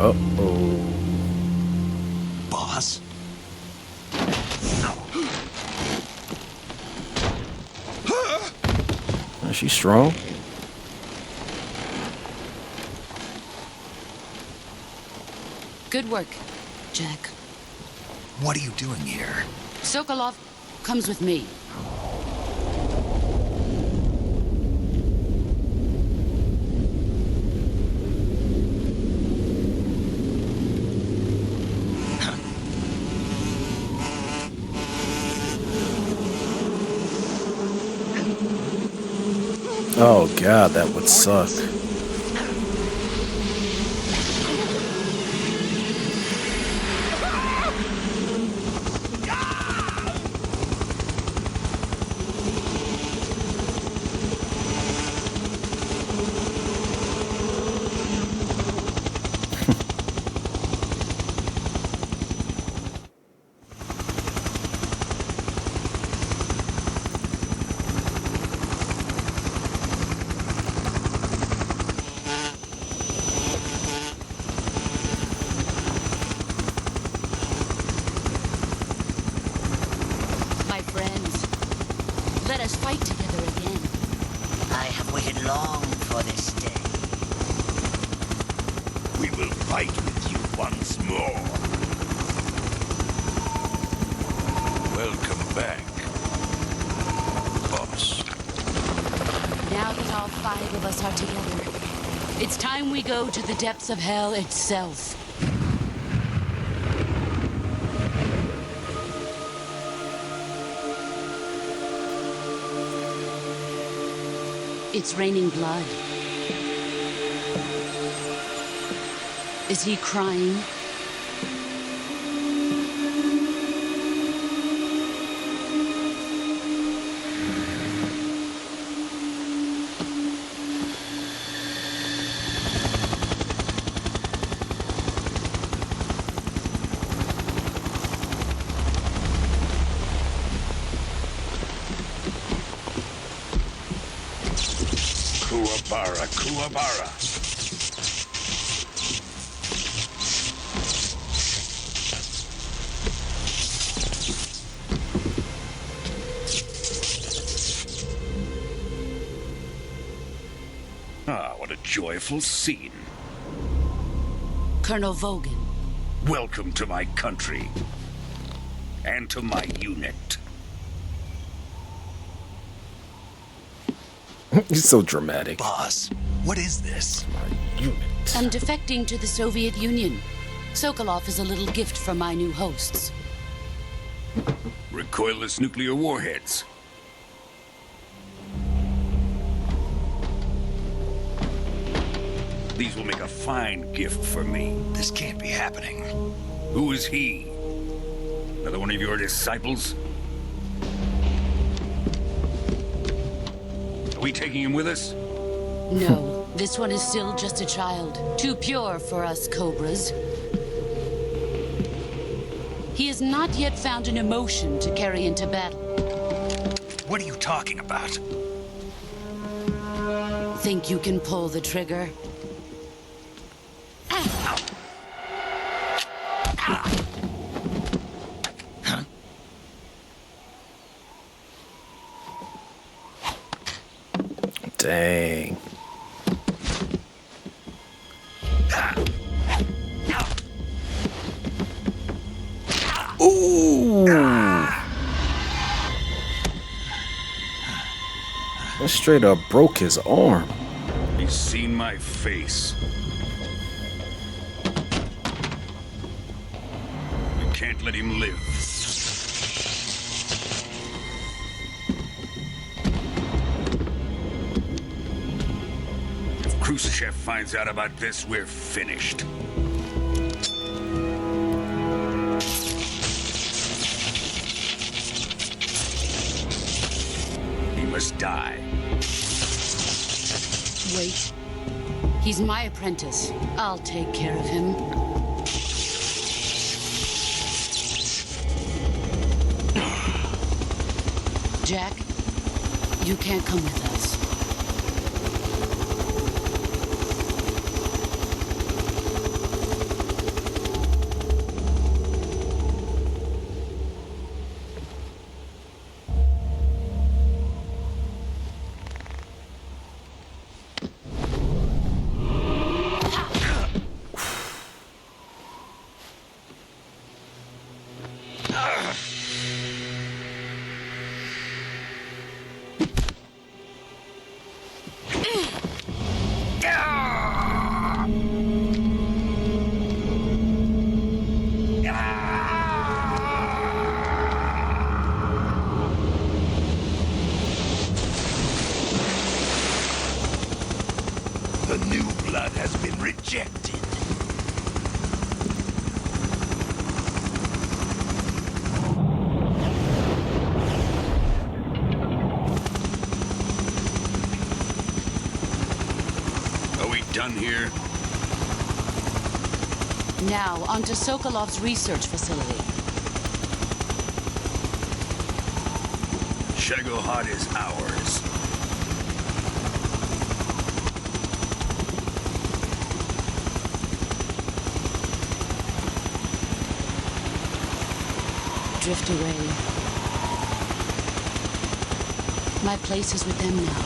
Uh-oh. Boss? Is she strong? Good work, Jack. What are you doing here? Sokolov comes with me. Oh god, that would suck. My friends, let us fight together again. I have waited long for this day. We will fight with you once more. Welcome back, boss. Now that all 5 of us are together. It's time we go to the depths of hell itself. It's raining blood. Is he crying? Kuwabara, Kuwabara. Ah, what a joyful scene. Colonel Vogan. Welcome to my country. And to my unit. He's so dramatic. Boss, what is this? My unit. I'm defecting to the Soviet Union. Sokolov is a little gift from my new hosts. Recoilless nuclear warheads. These will make a fine gift for me. This can't be happening. Who is he? Another one of your disciples? Are we taking him with us? No, this one is still just a child. Too pure for us Cobras. He has not yet found an emotion to carry into battle. What are you talking about? Think you can pull the trigger? Dang. Ooh. That straight up broke his arm. He's seen my face. We can't let him live. If Khrushchev finds out about this, we're finished. He must die. Wait. He's my apprentice. I'll take care of him. Jack, you can't come with us. The new blood has been rejected. Are we done here? Now, onto Sokolov's research facility. Shagohod is ours. Drift away. My place is with them now.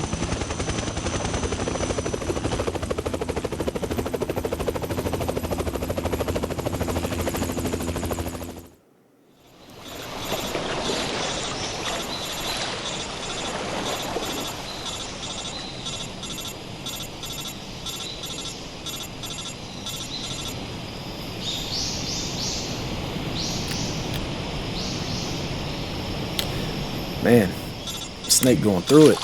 Man, snake going through it.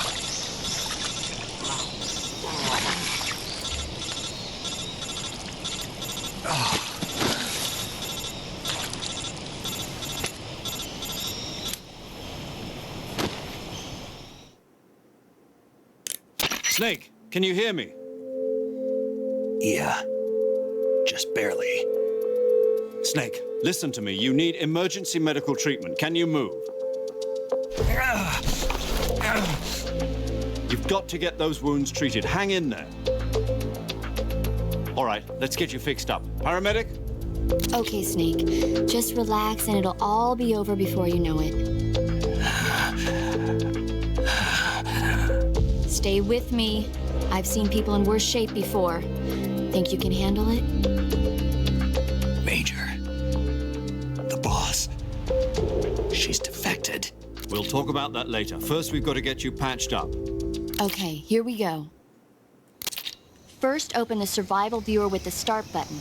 Snake, can you hear me? Yeah. Just barely. Snake, listen to me. You need emergency medical treatment. Can you move? You've got to get those wounds treated. Hang in there. All right, let's get you fixed up. Paramedic? Okay, Snake. Just relax and it'll all be over before you know it. Stay with me. I've seen people in worse shape before. Think you can handle it? Major. The boss. She's defected. We'll talk about that later. First, we've got to get you patched up. Okay, here we go. First, open the survival viewer with the start button.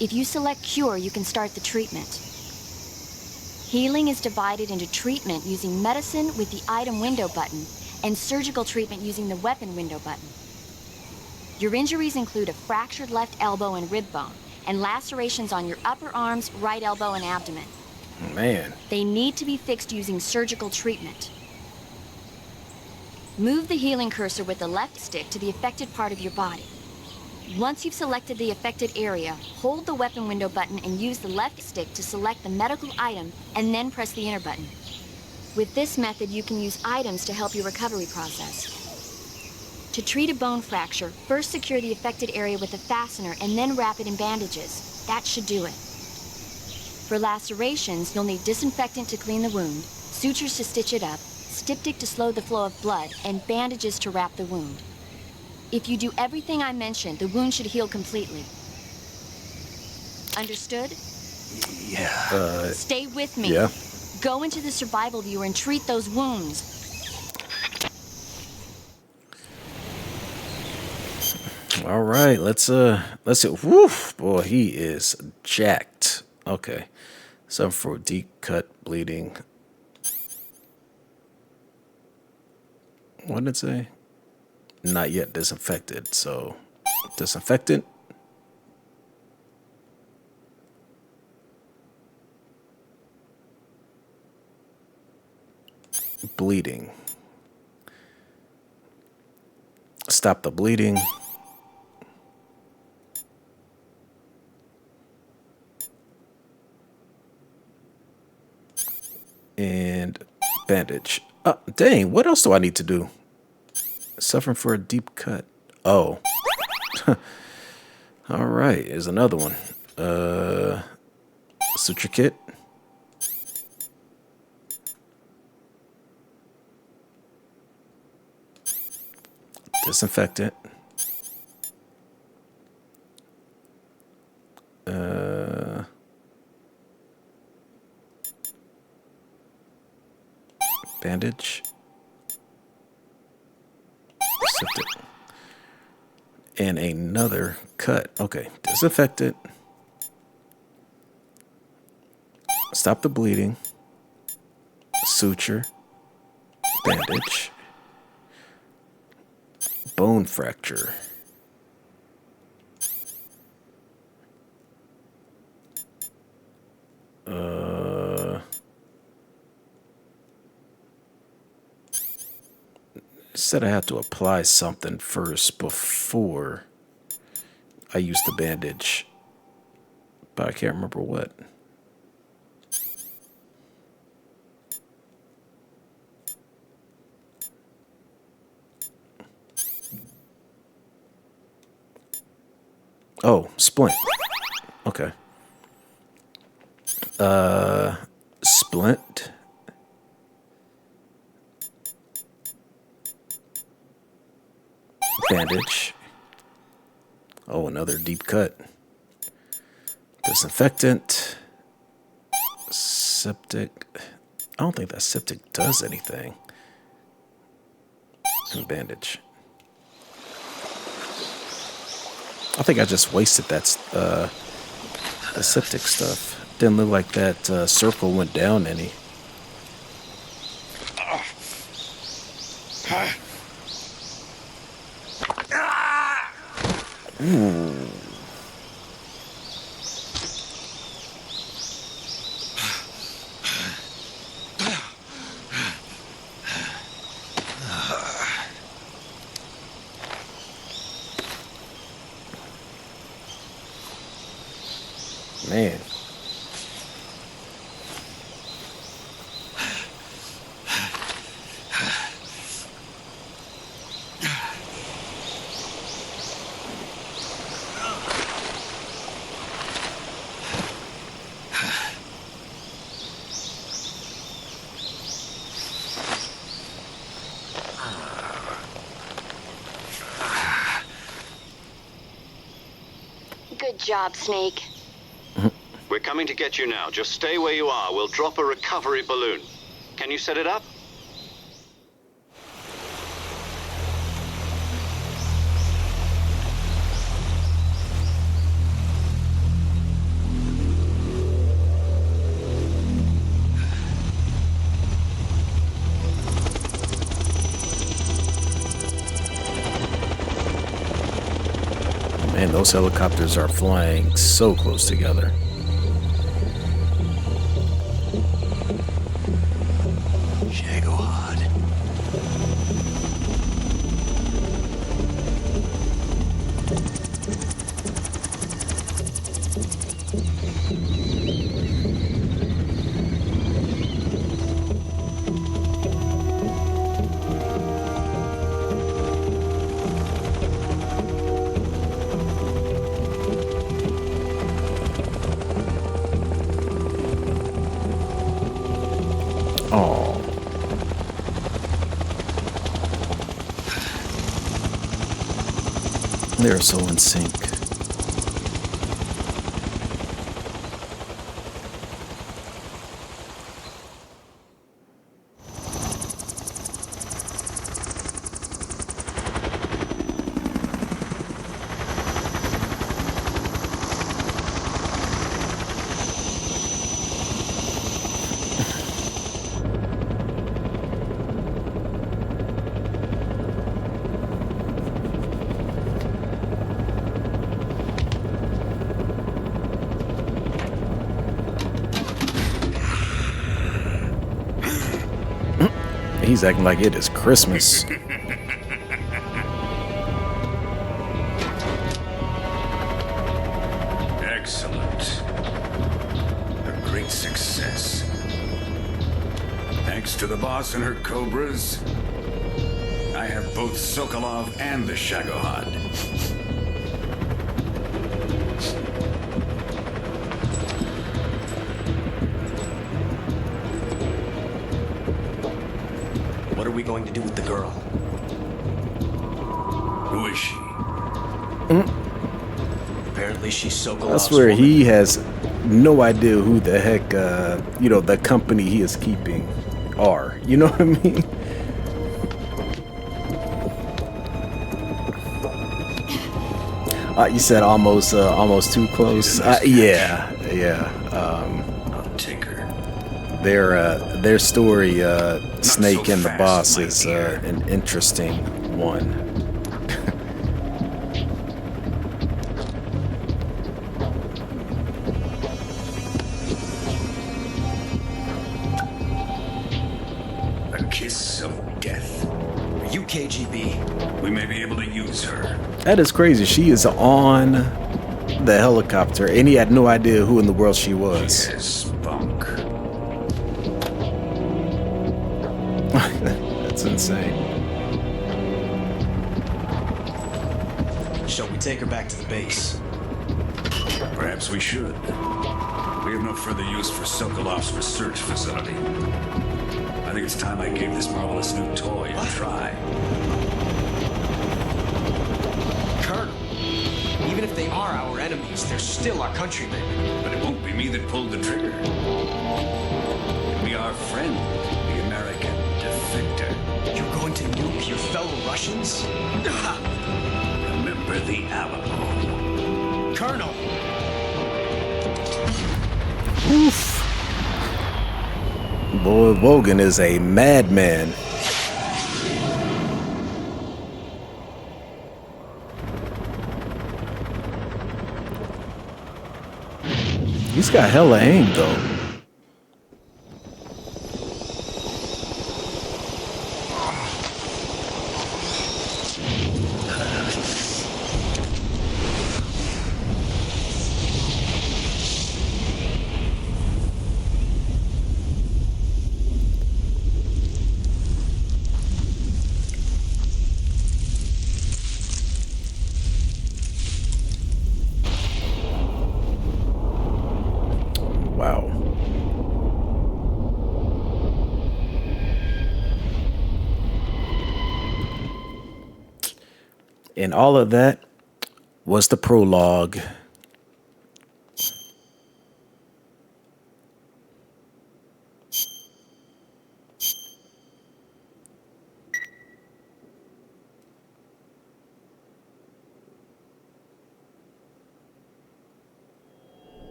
If you select cure, you can start the treatment. Healing is divided into treatment using medicine with the item window button and surgical treatment using the weapon window button. Your injuries include a fractured left elbow and rib bone, and lacerations on your upper arms, right elbow, and abdomen. Man. They need to be fixed using surgical treatment. Move the healing cursor with the left stick to the affected part of your body. Once you've selected the affected area, hold the weapon window button and use the left stick to select the medical item, and then press the enter button. With this method, you can use items to help your recovery process. To treat a bone fracture, first secure the affected area with a fastener and then wrap it in bandages. That should do it. For lacerations, you'll need disinfectant to clean the wound, sutures to stitch it up, styptic to slow the flow of blood, and bandages to wrap the wound. If you do everything I mentioned, the wound should heal completely. Understood? Yeah. Stay with me. Yeah. Go into the survival viewer and treat those wounds. All right, let's see. Woof, boy, he is jacked. Okay, so for deep cut bleeding. What did it say? Not yet disinfected. So disinfectant. Bleeding. Stop the bleeding. And bandage. Oh, dang, what else do I need to do? Suffering for a deep cut. Oh. All right, here's another one. Suture kit. Disinfectant. Bandage. Septic. And another cut. Okay, disinfectant. Stop the bleeding. Suture. Bandage. Bone fracture. Said I had to apply something first before I use the bandage, but I can't remember what. Oh, splint. Okay. Splint. Bandage. Oh, another deep cut. Disinfectant. Septic. I don't think that septic does anything. And bandage. I think I just wasted that the septic stuff. Didn't look like that circle went down any. Man. Good job, Snake. We're coming to get you now. Just stay where you are. We'll drop a recovery balloon. Can you set it up? Man, those helicopters are flying so close together. Shagohod. Oh. They're so in sync. He's acting like it is Christmas. Excellent. A great success. Thanks to the boss and her cobras, I have both Sokolov and the Shagohod. What are we going to do with the girl? Who is she? Apparently she's Sokolov's I swear woman. he has no idea who the heck, the company he is keeping are. You know what I mean? You said almost too close. Yeah. I'll take her. Their story, Snake so and the fast, boss, my is dear. an interesting one. A kiss of death. Are you KGB? We may be able to use her. That is crazy. She is on the helicopter, and he had no idea who in the world she was. She has spunk. That's insane. Shall we take her back to the base? Perhaps we should. We have no further use for Sokolov's research facility. I think it's time I gave this marvelous new toy a try. Colonel, even if they are our enemies, they're still our countrymen. But it won't be me that pulled the trigger. It'll be our friend, the American defector. You're going to nuke your fellow Russians? Remember the Alamo. Colonel! Oof. Boy, Wogan is a madman. He's got hella aim though. Wow. And all of that was the prologue.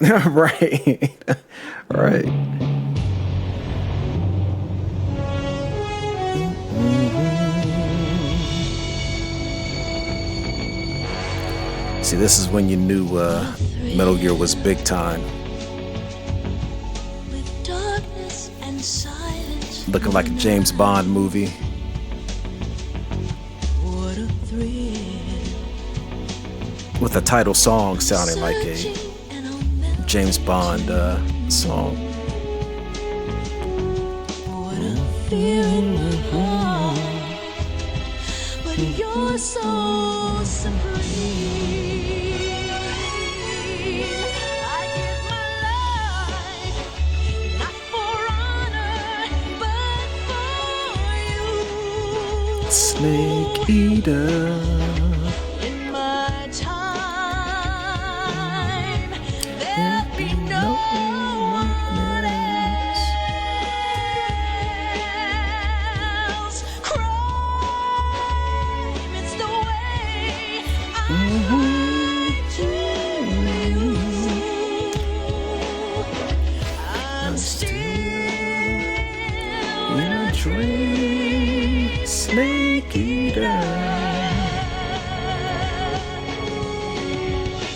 Right. Right. See, this is when you knew Metal Gear was big time. Looking like a James Bond movie. With the title song sounding like a James Bond song. But you're so supreme. I give my life, not for honor, but for you. Snake Eater. In my time, there'll be no one else. Crime, it's the way I lie to you. I'm still In a dream, Snake Eater.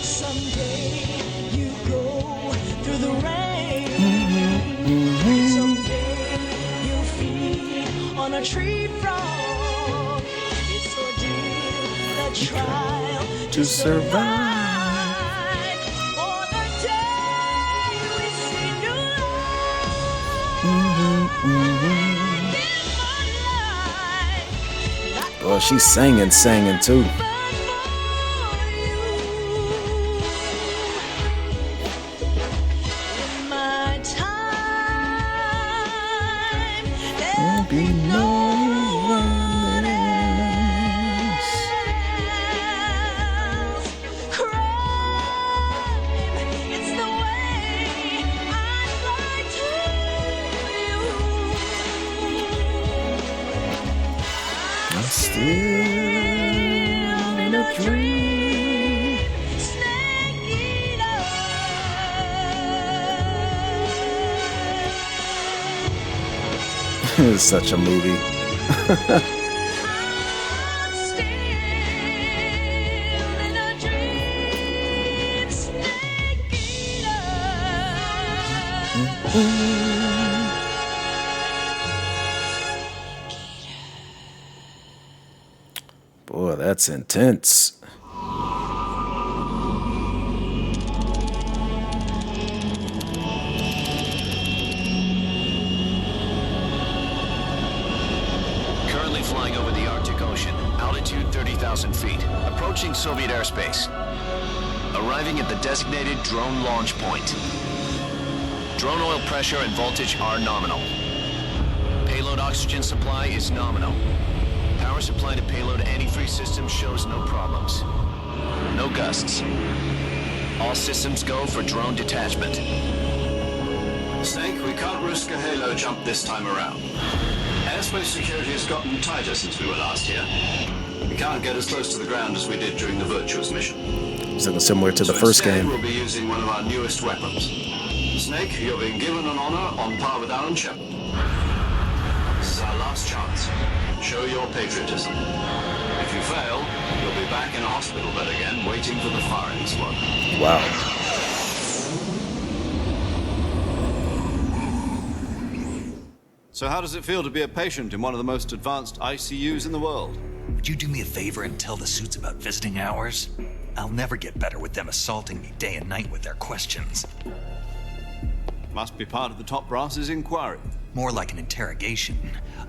Someday you go through the rain. Someday you'll feed on a tree frog. It's ordeal, the trial To survive. or the day we see new life. Well, she's singing too. In my time, there'll Be no one else. Crime, it's the way I lie to you. I'm still in a dream. Snake eater. It's such a movie. I'm still in a dream. Snake Boy, that's intense. Currently flying over the Arctic Ocean, altitude 30,000 feet, approaching Soviet airspace. Arriving at the designated drone launch point. Drone oil pressure and voltage are nominal. Payload oxygen supply is nominal. Power supply to payload antifreeze system shows no problems. No gusts. All systems go for drone detachment. Snake, we can't risk a halo jump this time around. Airspace security has gotten tighter since we were last here. We can't get as close to the ground as we did during the Virtuous mission. Something similar to the So first instead, game. we'll be using one of our newest weapons. Snake, you're being given an honor on par with Alan Shepard. This is our last chance. Show your patriotism. If you fail, you'll be back in a hospital bed again, waiting for the firing squad. Wow. So how does it feel to be a patient in one of the most advanced ICUs in the world? Would you do me a favor and tell the suits about visiting hours? I'll never get better with them assaulting me day and night with their questions. Must be part of the top brass's inquiry. More like an interrogation.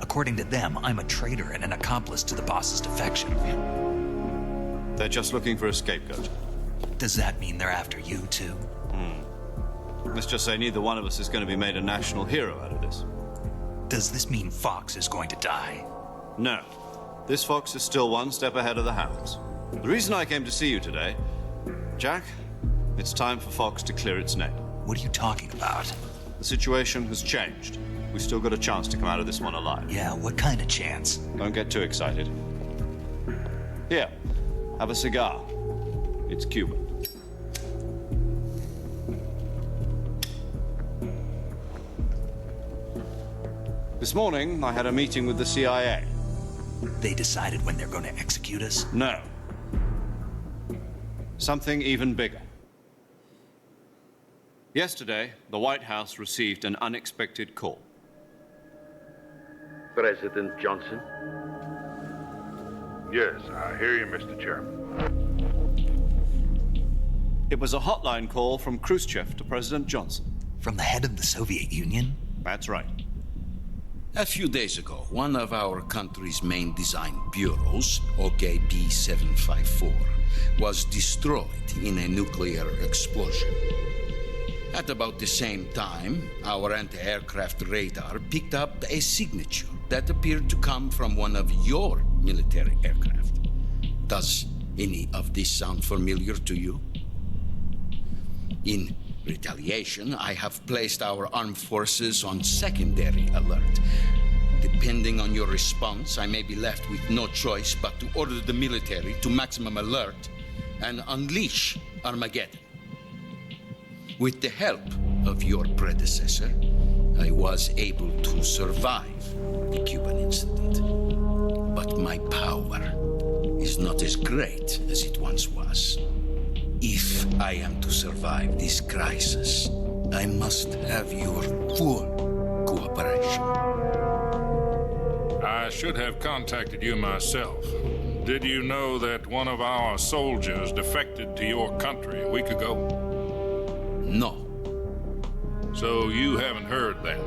According to them, I'm a traitor and an accomplice to the boss's defection. They're just looking for a scapegoat. Does that mean they're after you, too? Let's just say neither one of us is going to be made a national hero out of this. Does this mean Fox is going to die? No. This fox is still one step ahead of the hounds. The reason I came to see you today, Jack, it's time for Fox to clear its name. What are you talking about? The situation has changed. We've still got a chance to come out of this one alive. Yeah, what kind of chance? Don't get too excited. Here, have a cigar. It's Cuban. This morning, I had a meeting with the CIA. They decided when they're going to execute us? No. Something even bigger. Yesterday, the White House received an unexpected call. President Johnson? Yes, I hear you, Mr. Chairman. It was a hotline call from Khrushchev to President Johnson. From the head of the Soviet Union? That's right. A few days ago, one of our country's main design bureaus, OKB-754, was destroyed in a nuclear explosion. At about the same time, our anti-aircraft radar picked up a signature that appeared to come from one of your military aircraft. Does any of this sound familiar to you? In retaliation, I have placed our armed forces on secondary alert. Depending on your response, I may be left with no choice but to order the military to maximum alert and unleash Armageddon. With the help of your predecessor, I was able to survive the Cuban incident. But my power is not as great as it once was. If I am to survive this crisis, I must have your full cooperation. I should have contacted you myself. Did you know that one of our soldiers defected to your country a week ago? No. So you haven't heard that.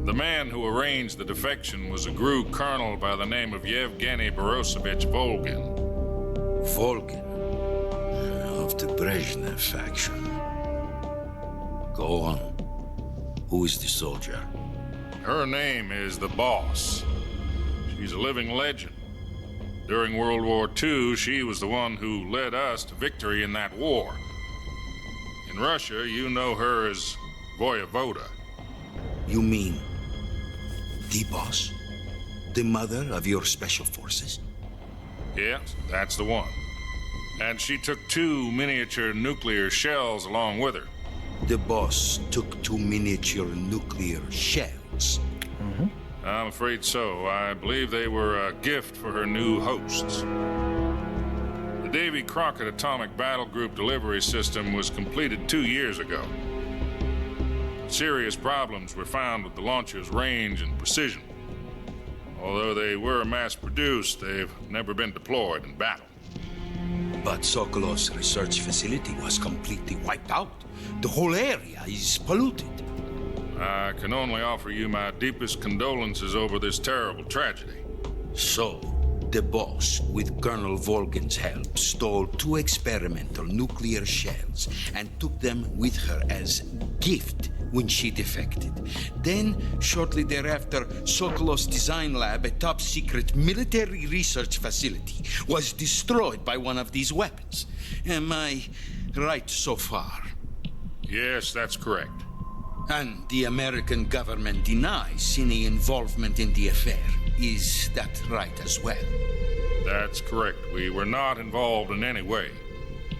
The man who arranged the defection was a GRU colonel by the name of Yevgeny Borisovich Volgin. Volgin? Of the Brezhnev faction. Go on. Who is the soldier? Her name is the Boss. She's a living legend. During World War II, she was the one who led us to victory in that war. In Russia, you know her as Voyevoda. You mean the Boss? The mother of your special forces? Yes, that's the one. And she took 2 miniature nuclear shells along with her. The Boss took 2 miniature nuclear shells? Mm-hmm. I'm afraid so. I believe they were a gift for her new hosts. The Davy Crockett Atomic Battle Group delivery system was completed 2 years ago. Serious problems were found with the launcher's range and precision. Although they were mass-produced, they've never been deployed in battle. But Sokolov's research facility was completely wiped out. The whole area is polluted. I can only offer you my deepest condolences over this terrible tragedy. So, the Boss, with Colonel Volgin's help, stole 2 experimental nuclear shells and took them with her as gift when she defected. Then, shortly thereafter, Sokolov's design lab, a top-secret military research facility, was destroyed by one of these weapons. Am I right so far? Yes, that's correct. And the American government denies any involvement in the affair. Is that right as well? That's correct. We were not involved in any way.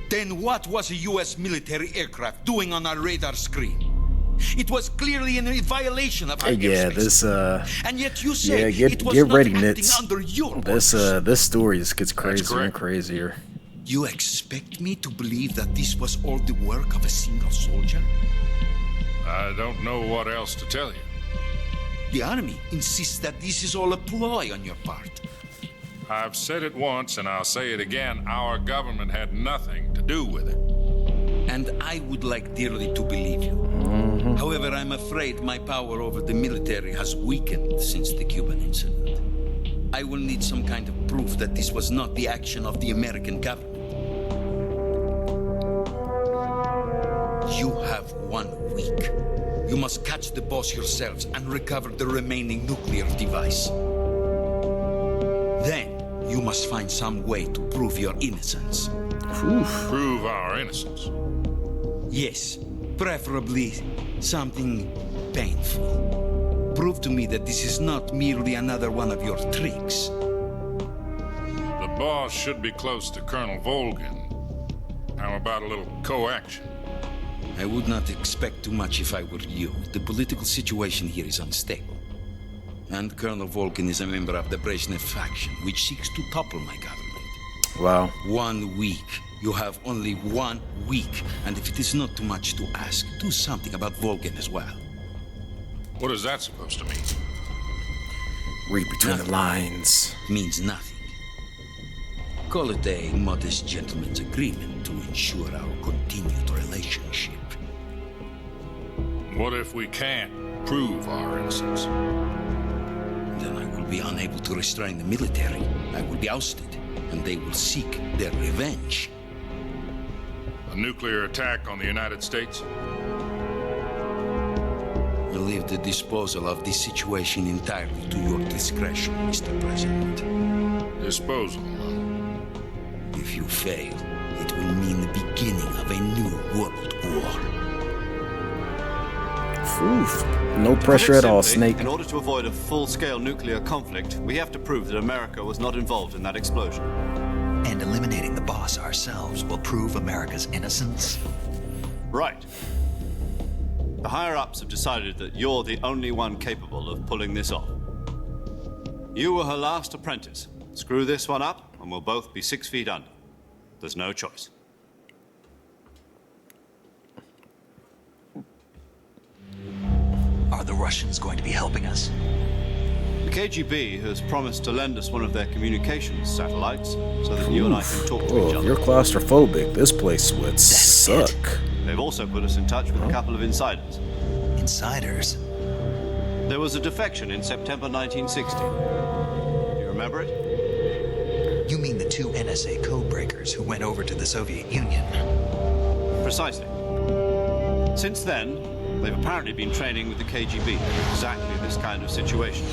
Then what was a U.S. military aircraft doing on our radar screen? It was clearly in a violation of our airspace. And yet you say it was get not ready, acting Nitz. under your orders. This story just gets crazier and crazier. You expect me to believe that this was all the work of a single soldier? I don't know what else to tell you. The army insists that this is all a ploy on your part. I've said it once and I'll say it again. Our government had nothing to do with it. And I would like dearly to believe you. However, I'm afraid my power over the military has weakened since the Cuban incident. I will need some kind of proof that this was not the action of the American government. You have 1 week. You must catch the boss yourselves and recover the remaining nuclear device. Then, you must find some way to prove your innocence. Prove our innocence? Yes, preferably something painful. Prove to me that this is not merely another one of your tricks. The boss should be close to Colonel Volgin. How about a little co-action? I would not expect too much if I were you. The political situation here is unstable. And Colonel Volgin is a member of the Brezhnev faction, which seeks to topple my government. Wow. 1 week. You have only 1 week. And if it is not too much to ask, do something about Volgin as well. What is that supposed to mean? Read between the lines. Means nothing. Call it a modest gentleman's agreement to ensure our continued relationship. What if we can't prove our innocence? Then I will be unable to restrain the military. I will be ousted, and they will seek their revenge. A nuclear attack on the United States? I leave the disposal of this situation entirely to your discretion, Mr. President. Disposal? If you fail, it will mean the beginning of a new world war. Oof. No pressure at all, Snake. In order to avoid a full-scale nuclear conflict, we have to prove that America was not involved in that explosion. And eliminating the boss ourselves will prove America's innocence? Right. The higher-ups have decided that you're the only one capable of pulling this off. You were her last apprentice. Screw this one up, and we'll both be 6 feet under. There's no choice. Are the Russians going to be helping us? The KGB has promised to lend us one of their communications satellites so that you and I can talk to each If other. you're claustrophobic, this place would suck. They've also put us in touch with a couple of insiders. Insiders? There was a defection in September 1960. Do you remember it? You mean the 2 NSA codebreakers who went over to the Soviet Union? Precisely. Since then, they've apparently been training with the KGB in exactly this kind of situation.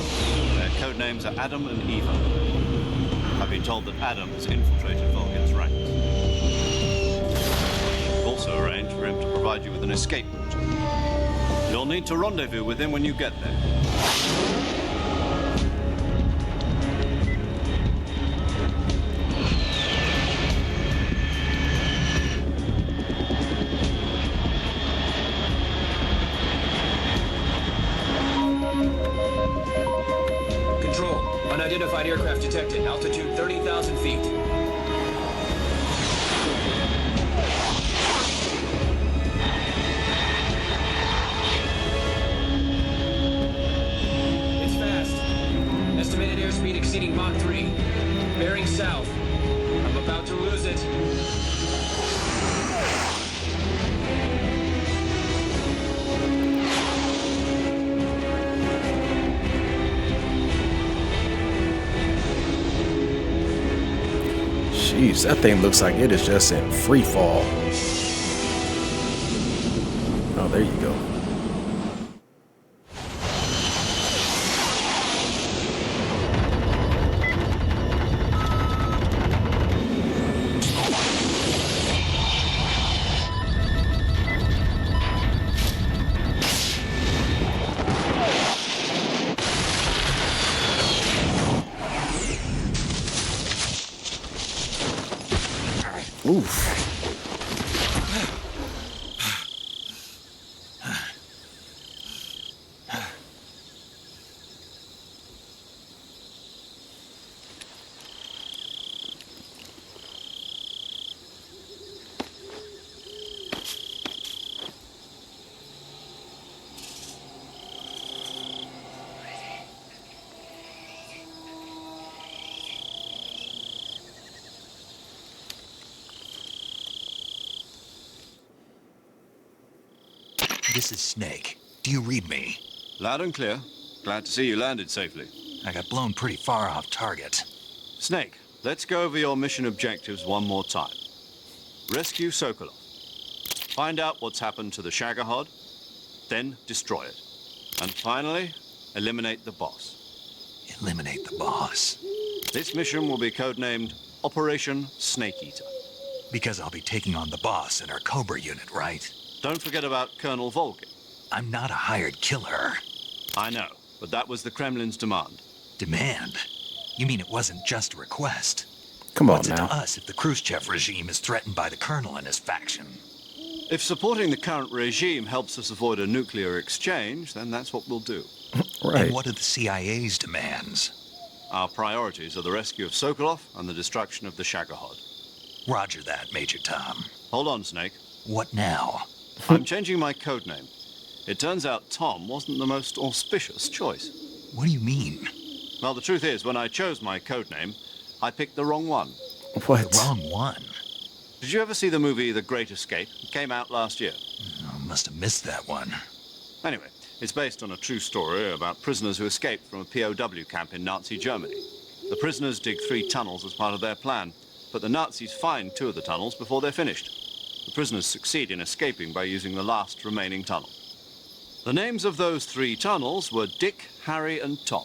Their code names are Adam and Eva. I've been told that Adam has infiltrated Volgin's ranks. We've also arranged for him to provide you with an escape route. You'll need to rendezvous with him when you get there. Unidentified aircraft detected. Altitude 30,000 feet. It's fast. Estimated airspeed exceeding Mach 3. Bearing south. I'm about to lose it. Jeez, that thing looks like it is just in free fall. Oh, there you go. Oof. This is Snake. Do you read me? Loud and clear. Glad to see you landed safely. I got blown pretty far off target. Snake, let's go over your mission objectives one more time. Rescue Sokolov. Find out what's happened to the Shagohod, then destroy it. And finally, eliminate the boss. Eliminate the boss? This mission will be codenamed Operation Snake Eater. Because I'll be taking on the boss in our Cobra unit, right? Don't forget about Colonel Volgin. I'm not a hired killer. I know, but that was the Kremlin's demand. Demand? You mean it wasn't just a request? Come on What's now. it to us if the Khrushchev regime is threatened by the Colonel and his faction? If supporting the current regime helps us avoid a nuclear exchange, then that's what we'll do. Right. And what are the CIA's demands? Our priorities are the rescue of Sokolov and the destruction of the Shagohod. Roger that, Major Tom. Hold on, Snake. What now? I'm changing my codename. It turns out Tom wasn't the most auspicious choice. What do you mean? Well, the truth is, when I chose my codename, I picked the wrong one. What? The wrong one? Did you ever see the movie The Great Escape? It came out last year. Oh, must have missed that one. Anyway, it's based on a true story about prisoners who escaped from a POW camp in Nazi Germany. The prisoners dig 3 tunnels as part of their plan, but the Nazis find 2 of the tunnels before they're finished. The prisoners succeed in escaping by using the last remaining tunnel. The names of those 3 tunnels were Dick, Harry, and Tom.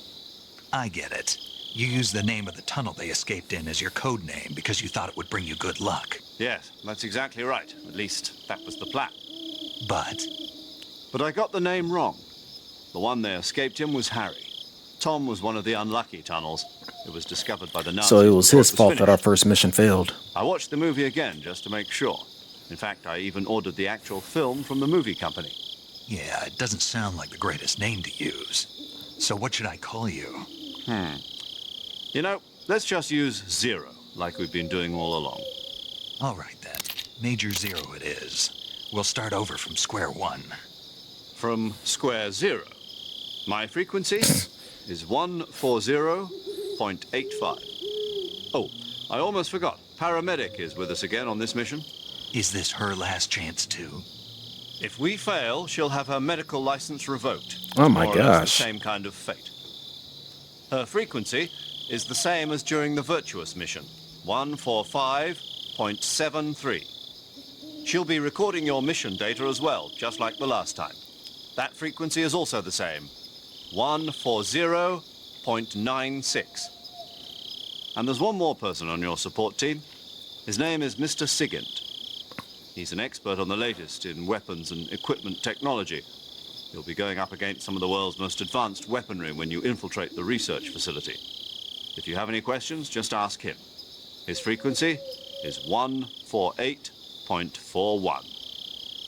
I get it. You used the name of the tunnel they escaped in as your code name because you thought it would bring you good luck. Yes, that's exactly right. At least, that was the plan. But I got the name wrong. The one they escaped in was Harry. Tom was one of the unlucky tunnels. It was discovered by the Nazis. So it was before his fault that finished. our first mission failed. I watched the movie again just to make sure. In fact, I even ordered the actual film from the movie company. yeah, it doesn't sound like the greatest name to use. So what should I call you? You know, let's just use Zero, like we've been doing all along. All right, then. Major Zero it is. We'll start over from square one. From square 0. My frequency is 140.85. Oh, I almost forgot. Paramedic is with us again on this mission. Is this her last chance, too? If we fail, she'll have her medical license revoked. Oh my More or less gosh. the same kind of fate. Her frequency is the same as during the Virtuous mission, 145.73. She'll be recording your mission data as well, just like the last time. That frequency is also the same, 140.96. And there's one more person on your support team. His name is Mr. Sigint. He's an expert on the latest in weapons and equipment technology. You'll be going up against some of the world's most advanced weaponry when you infiltrate the research facility. If you have any questions, just ask him. His frequency is 148.41.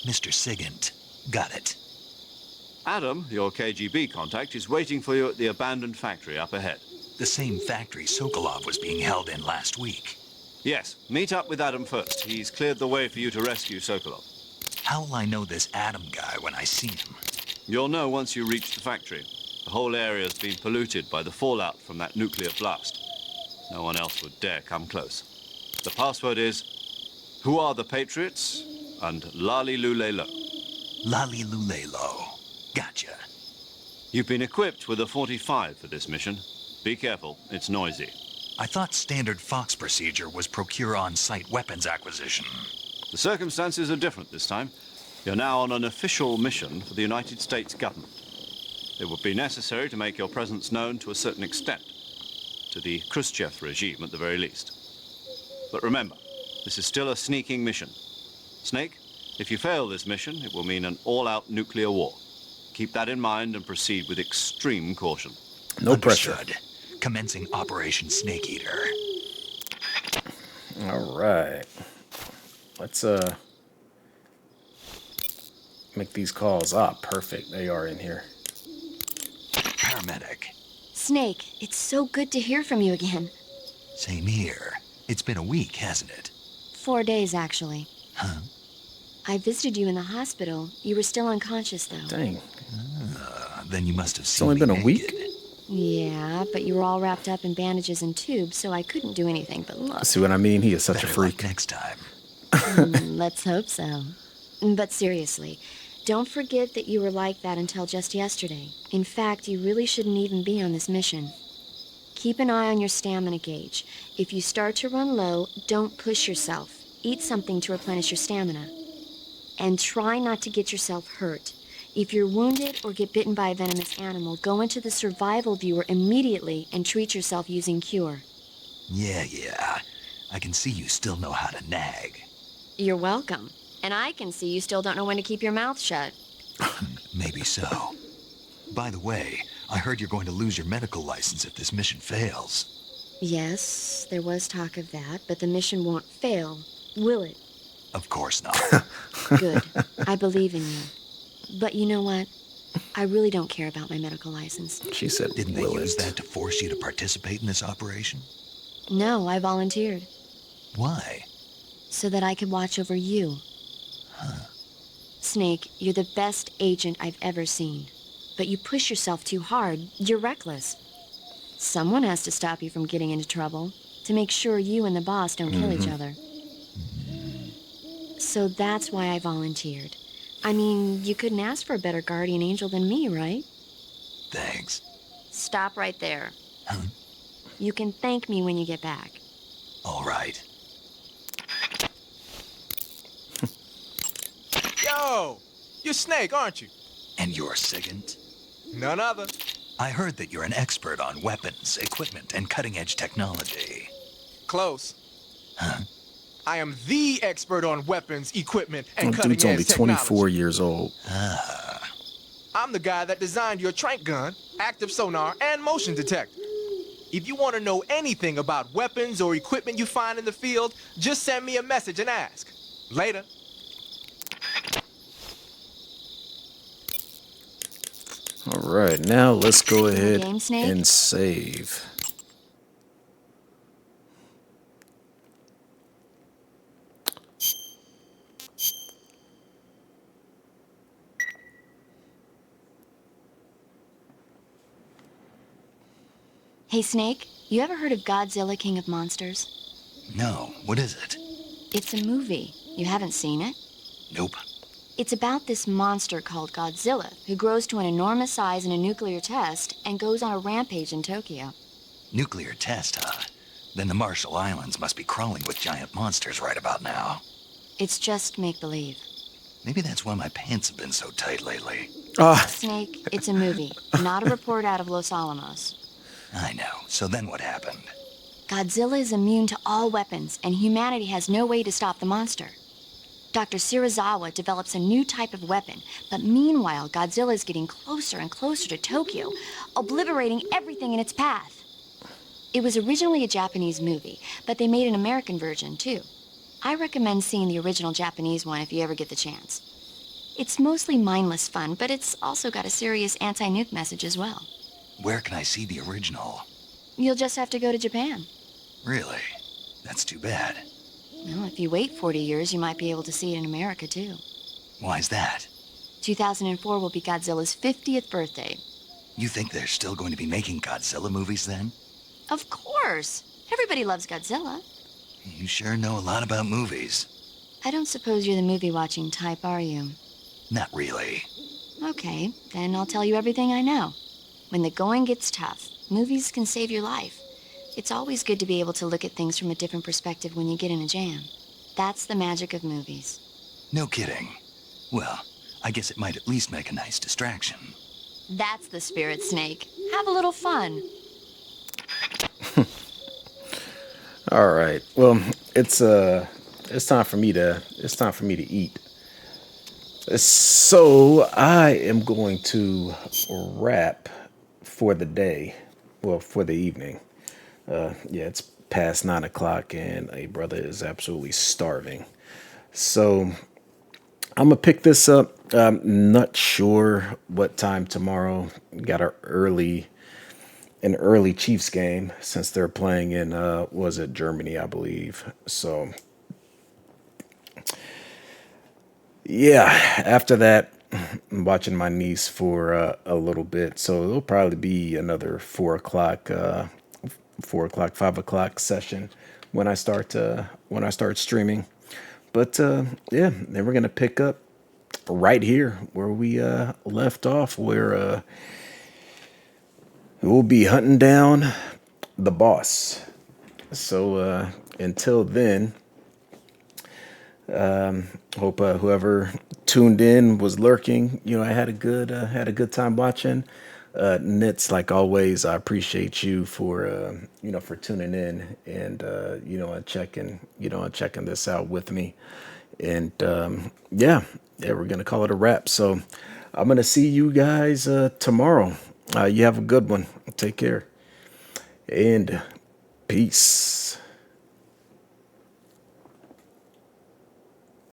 Mr. Sigint. Got it. Adam, your KGB contact, is waiting for you at the abandoned factory up ahead. The same factory Sokolov was being held in last week. Yes, meet up with Adam first. He's cleared the way for you to rescue Sokolov. How will I know this Adam guy when I see him? You'll know once you reach the factory. The whole area's been polluted by the fallout from that nuclear blast. No one else would dare come close. The password is, "Who are the Patriots?" and "Lali Lulelo." Lali Lulelo. Gotcha. You've been equipped with a 45 for this mission. Be careful, it's noisy. I thought standard Fox procedure was procure on-site weapons acquisition. The circumstances are different this time. You're now on an official mission for the United States government. It would be necessary to make your presence known to a certain extent, to the Khrushchev regime at the very least. But remember, this is still a sneaking mission. Snake, if you fail this mission, it will mean an all-out nuclear war. Keep that in mind and proceed with extreme caution. No pressure. Understood. Commencing Operation Snake Eater. All right. Let's make these calls. Ah, perfect. They are in here. Paramedic. Snake, it's so good to hear from you again. Same here. It's been a week, hasn't it? 4 days, actually. Huh? I visited you in the hospital. You were still unconscious, though. Dang. Then you must have It's seen only me been a naked. week? Yeah, but you were all wrapped up in bandages and tubes, so I couldn't do anything but look. See what I mean? He is such a Better freak. luck next time. Let's hope so. But seriously, Don't forget that you were like that until just yesterday. In fact, you really shouldn't even be on this mission. Keep an eye on your stamina gauge. If you start to run low, don't push yourself. Eat something to replenish your stamina. And try not to get yourself hurt. If you're wounded or get bitten by a venomous animal, go into the survival viewer immediately and treat yourself using Cure. Yeah. I can see you still know how to nag. You're welcome. And I can see you still don't know when to keep your mouth shut. Maybe so. By the way, I heard you're going to lose your medical license if this mission fails. Yes, there was talk of that, but the mission won't fail, will it? Of course not. Good. I believe in you. But you know what? I really don't care about my medical license. She said, Didn't they use that to force you to participate in this operation? No, I volunteered. Why? So that I could watch over you. Snake, you're the best agent I've ever seen. But you push yourself too hard. You're reckless. Someone has to stop you from getting into trouble, to make sure you and the boss don't kill each other. So that's why I volunteered. I mean, you couldn't ask for a better guardian angel than me, right? Thanks. Stop right there. You can thank me when you get back. All right. Yo! You're Snake, aren't you? And you're Sigint? None other. I heard that you're an expert on weapons, equipment, and cutting-edge technology. Close. Huh? I am the expert on weapons, equipment, and Dude's cutting-edge only technology. 24 years old. I'm the guy that designed your trank gun, active sonar, and motion detector. If you want to know anything about weapons or equipment you find in the field, just send me a message and ask. Later. All right, now let's go ahead game, Snake? and save. Hey, Snake, you ever heard of Godzilla, King of Monsters? No, what is it? It's a movie. You haven't seen it? Nope. It's about this monster called Godzilla, who grows to an enormous size in a nuclear test and goes on a rampage in Tokyo. Nuclear test, huh? Then the Marshall Islands must be crawling with giant monsters right about now. It's just make-believe. Maybe that's why my pants have been so tight lately. Snake, it's a movie, not a report out of Los Alamos. I know. So then what happened? Godzilla is immune to all weapons, and humanity has no way to stop the monster. Dr. Shirazawa develops a new type of weapon, but meanwhile, Godzilla is getting closer and closer to Tokyo, obliterating everything in its path. It was originally a Japanese movie, but they made an American version, too. I recommend seeing the original Japanese one if you ever get the chance. It's mostly mindless fun, but it's also got a serious anti-nuke message as well. Where can I see the original? You'll just have to go to Japan. Really? That's too bad. Well, if you wait 40 years, you might be able to see it in America, too. Why's that? 2004 will be Godzilla's 50th birthday. You think they're still going to be making Godzilla movies then? Of course. Everybody loves Godzilla. You sure know a lot about movies. I don't suppose you're the movie-watching type, are you? Not really. Okay, then I'll tell you everything I know. When the going gets tough, movies can save your life. It's always good to be able to look at things from a different perspective when you get in a jam. That's the magic of movies. No kidding. Well, I guess it might at least make a nice distraction. That's the spirit, Snake. Have a little fun. All right. Well, it's time for me to eat. So I am going to wrap for the day. Well, for the evening. Yeah, it's past 9 o'clock and a brother is absolutely starving. So I'm gonna pick this up. I'm not sure what time tomorrow. Got an early Chiefs game since they're playing in was it Germany, I believe. So yeah, after that, I'm watching my niece for a little bit. So it'll probably be another 4 o'clock, 5 o'clock session when I start streaming. But yeah, then we're gonna pick up right here where we left off, where we'll be hunting down the boss. So until then, hope whoever tuned in was lurking. I had a good time watching. Nits, like always, I appreciate you for for tuning in and checking this out with me. And we're gonna call it a wrap. So I'm gonna see you guys tomorrow. You have a good one. Take care and peace.